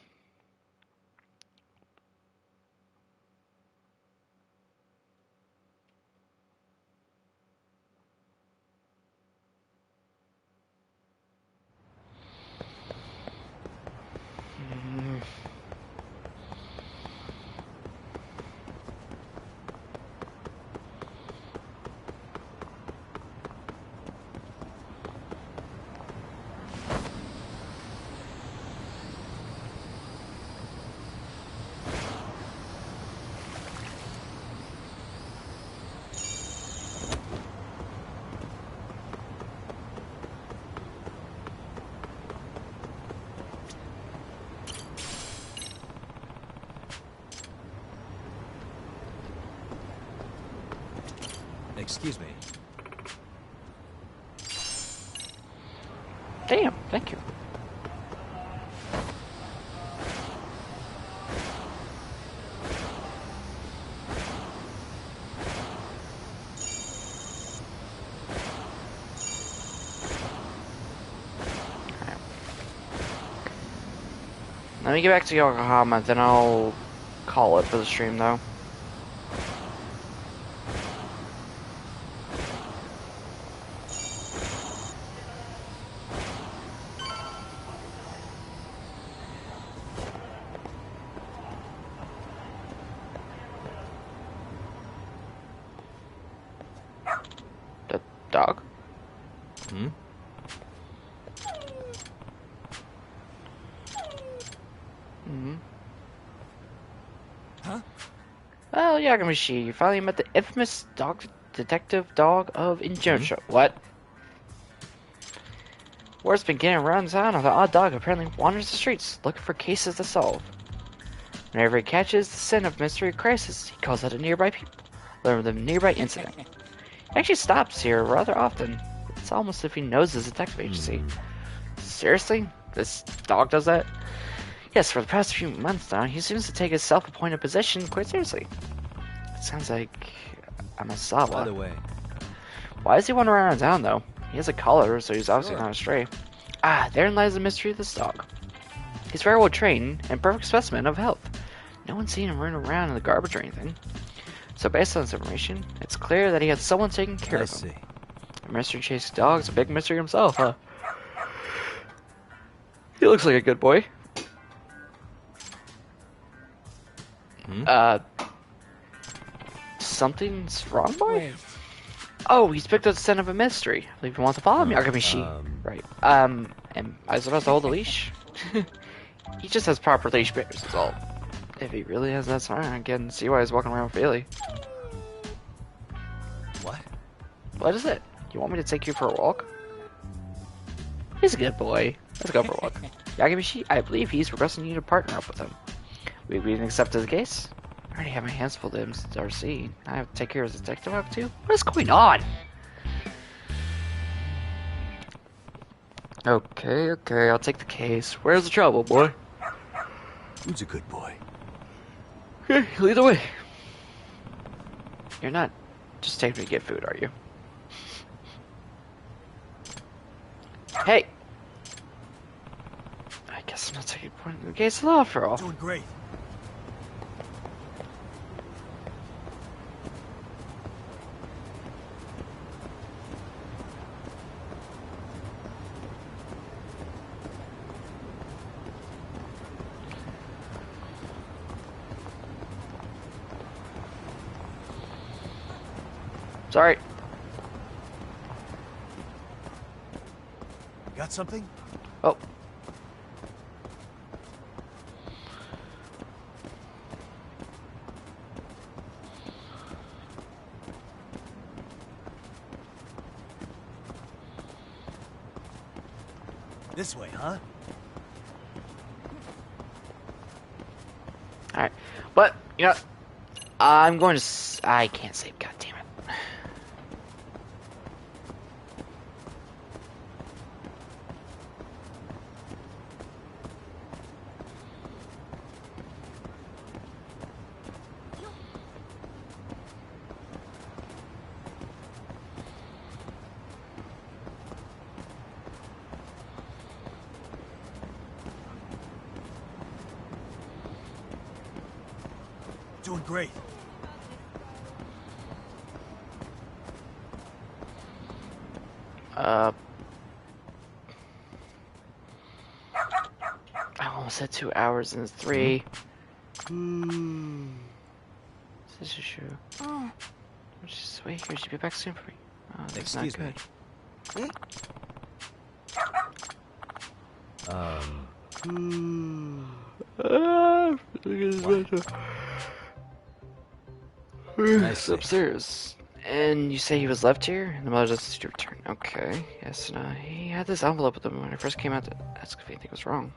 Excuse me. Damn, thank you. Let me get back to Yokohama, then I'll call it for the stream, though. The dog? Hmm? Mm-hmm. Huh? Well, Yagamishi, you finally met the infamous detective dog of Injunction. What? Word's been getting around town of the odd dog apparently wanders the streets looking for cases to solve. Whenever he catches the scent of mystery crisis, he calls out to nearby people, learn of the nearby incident. He actually stops here rather often. It's almost as if he knows the detective agency. Seriously? This dog does that? Yes, for the past few months now, he seems to take his self-appointed position quite seriously. It sounds like Amasawa. By the way, Why is he wandering around town, though? He has a collar, so he's obviously not a stray. Ah, therein lies the mystery of this dog. He's very well trained and perfect specimen of health. No one's seen him running around in the garbage or anything. So based on this information, it's clear that he had someone taking care of him. A mystery chasing dog's a big mystery himself, huh? He looks like a good boy. Something's wrong, boy? Oh, he's picked up the scent of a mystery. I believe he wants to follow me, Yagamishi. Right. Am I supposed to hold the leash? He just has proper leash bears, that's all. If he really has that sign, I can see why he's walking around with Bailey. What? What is it? You want me to take you for a walk? He's a good boy. Let's go for a walk. Yagamishi, I believe he's requesting you to partner up with him. We agreed and accepted the case? I already have my hands full to MRC. I have to take care of his detective work too? What is going on? Okay, I'll take the case. Where's the trouble, boy? Who's a good boy? Okay, lead the way. You're not just taking me to get food, are you? Hey! I guess I'm not taking point in the case at all, after all. Doing great. Sorry. Got something? Oh. This way, huh? Alright. But, you know, I'm going to... I can't save, god damn it. Doing great. I almost said 2 hours and it's 3. This is true. Oh. Just wait here, she'll be back soon for me. Oh, that's not Excuse good. me. It's upstairs. And you say he was left here? And the mother doesn't return. Okay. Yes, and he had this envelope with him when I first came out to ask if anything was wrong.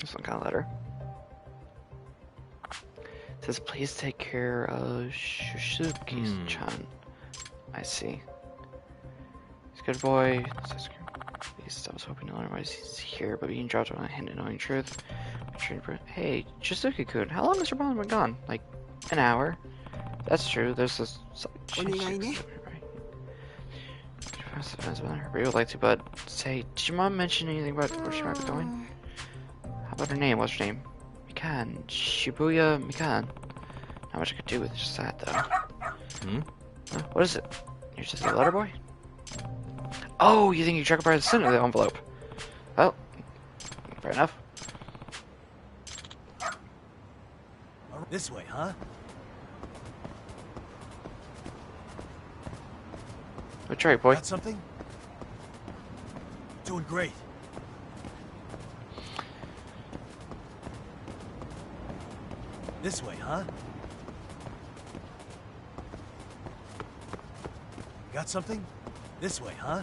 Some kind of letter. It says, please take care of Shusuke-chan. I see. He's a good boy. At least I was hoping to learn why he's here, but being dropped on a hint of knowing truth. Hey, Shusuke-kun, how long has your mom been gone? Like, an hour? That's true, there's this... We would like to, but say, did your mom mention anything about where she might be going? about her name? What's her name? Mikan. Shibuya Mikan. Not much I could do with just that, though. What is it? You're just a letter boy? Oh, you think you track by the center of the envelope? Well, fair enough. This way, huh? What's right, boy? Got something? Doing great. This way, huh? Got something? This way, huh?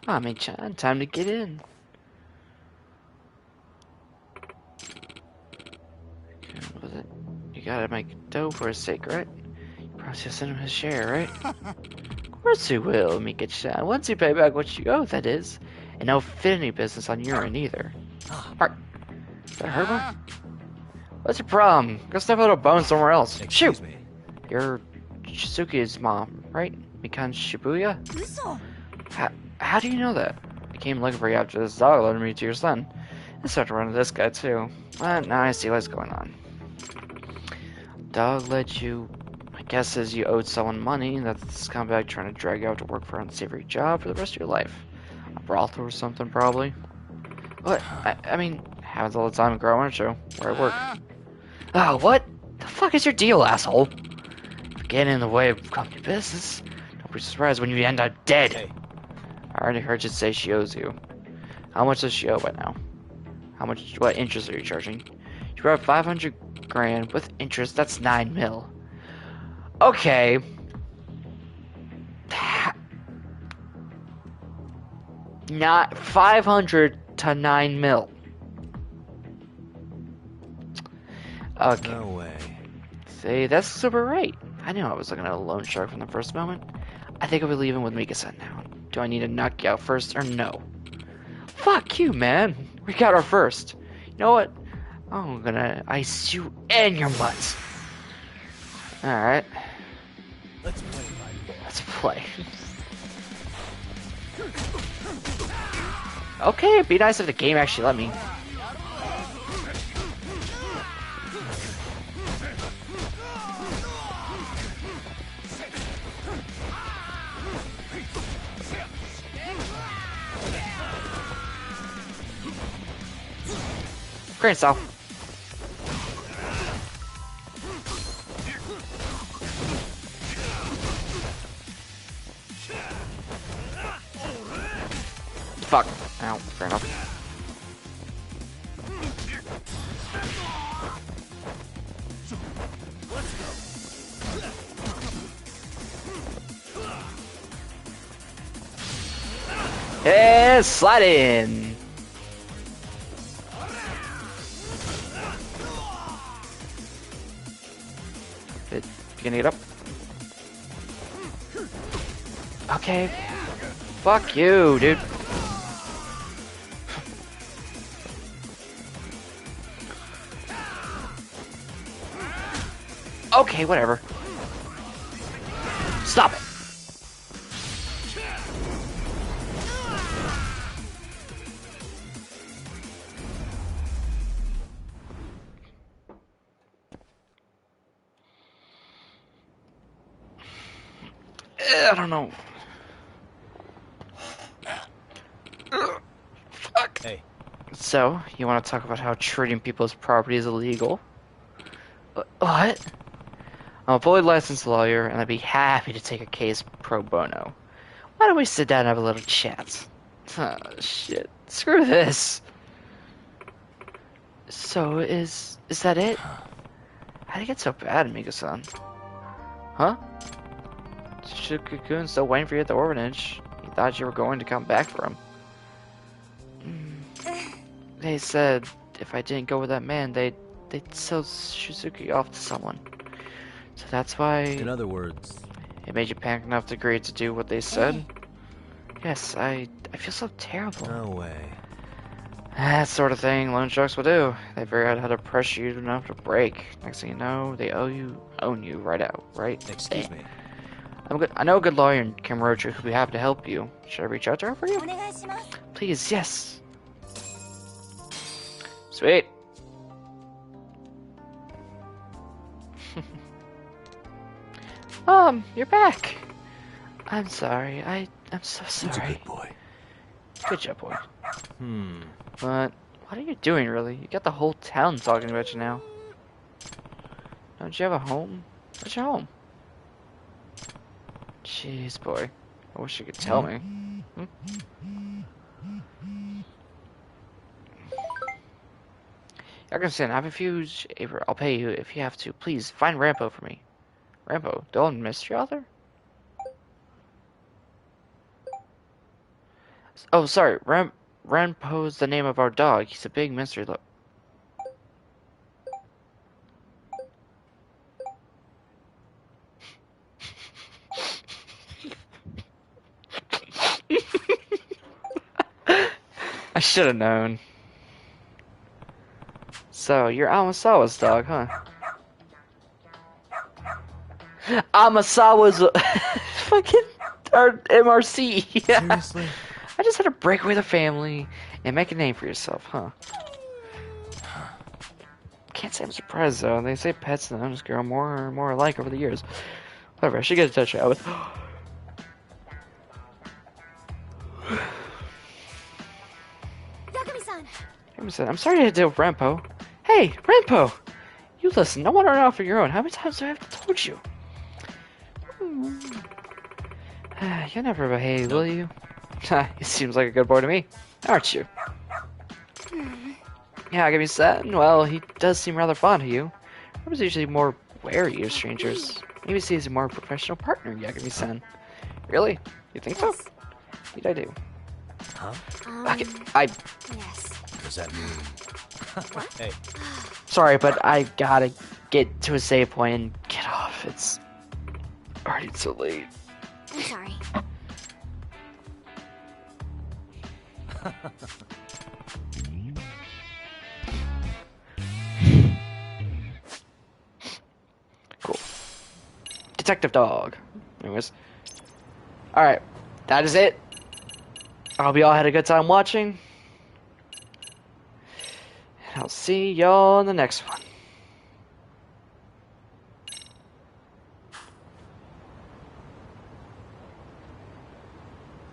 Come on, Chan, time to get in. What was it? You gotta make dough for his sake, right? You probably should send him his share, right? Of course you will, Mika-chan. Once you pay back what you owe, that is. And no fit any business on your end either. Alright. Did I hurt one? What's your problem? Go stuff out a bone somewhere else. Excuse Shoot! me. You're Shizuki's mom, right? Mikan Shibuya? How do you know that? I came looking for you after this dog led me to your son. I started to run to this guy too. But now I see what's going on. Dog led you... My guess is you owed someone money, and that this scumbag trying to drag you out to work for an unsavory job for the rest of your life. A brothel or something, probably. What? I mean, happens all the time in Growing Show, where I work. Oh, what? The fuck is your deal, asshole? If you get in the way of company business, don't be surprised when you end up dead. Hey. I already heard you say she owes you. How much does she owe right now? What interest are you charging? You brought 500 grand with interest, that's 9 mil. Okay. Not 500 to 9 mil. Okay. No way. See, that's super right. I knew I was looking at a loan shark from the first moment. I think I'll be leaving with Mika-san now. Do I need to knock you out first or no? Fuck you, man. We got our first. You know what? I'm gonna ice you and your butts. Alright. Let's play, buddy. Let's play. Okay, it'd be nice if the game actually let me. Great style. Fuck. Ow, fair enough. Yeah, slide in. You gonna get up? Okay. Fuck you, dude. Okay, whatever. Stop it. I don't know. Fuck. Hey. So, you want to talk about how treating people's property is illegal? What? I'm a fully licensed lawyer, and I'd be happy to take a case pro bono. Why don't we sit down and have a little chat? Oh, shit. Screw this. So, is that it? How'd it get so bad, Amiga-san? Huh? Shuka-kun still waiting for you at the orphanage. He thought you were going to come back for him. They said if I didn't go with that man, they'd sell Shizuki off to someone. So that's why... In other words... It made you panic enough to agree to do what they said? Yes, I feel so terrible. No way. That sort of thing loan sharks will do. They figure out how to pressure you enough to break. Next thing you know, they own you right out, right? Excuse me. I'm good. I know a good lawyer in Kamurocho who'd be happy to help you. Should I reach out to her for you? Please, yes. Sweet. You're back. I'm sorry. I'm so sorry. He's a good boy. Good job, boy. But what are you doing, really? You got the whole town talking about you now. Don't you have a home? Where's your home? Jeez, boy. I wish you could tell me. Yakuza-san, I have a huge favor. I'll pay you if you have to. Please, find Rampo for me. Rampo? The old mystery author? Oh, sorry. Rampo's the name of our dog. He's a big mystery look. I should have known. So, you're Amasawa's dog, huh? Amasawa's fucking our MRC. Yeah. Seriously? I just had to break away the family and make a name for yourself, huh? Can't say I'm surprised though. They say pets and them just grow more and more alike over the years. Whatever, I should get in touch with. Yagami-san, I'm sorry to deal with Rampo. Hey, Rampo! You listen, no one run off on your own. How many times do I have told you? You'll never behave, will you? He seems like a good boy to me, aren't you? Yeah, Yagami-san, well, he does seem rather fond of you. I was usually more wary of strangers. Maybe he's a more professional partner, Yagami-san. Really? You think so? Indeed I do. Huh? Okay, Yes. What does that mean? Hey. Sorry, but I gotta get to a save point and get off. It's already so late. I'm sorry. Cool. Detective dog. Anyways. Alright. That is it. I hope you all had a good time watching. And I'll see y'all in the next one.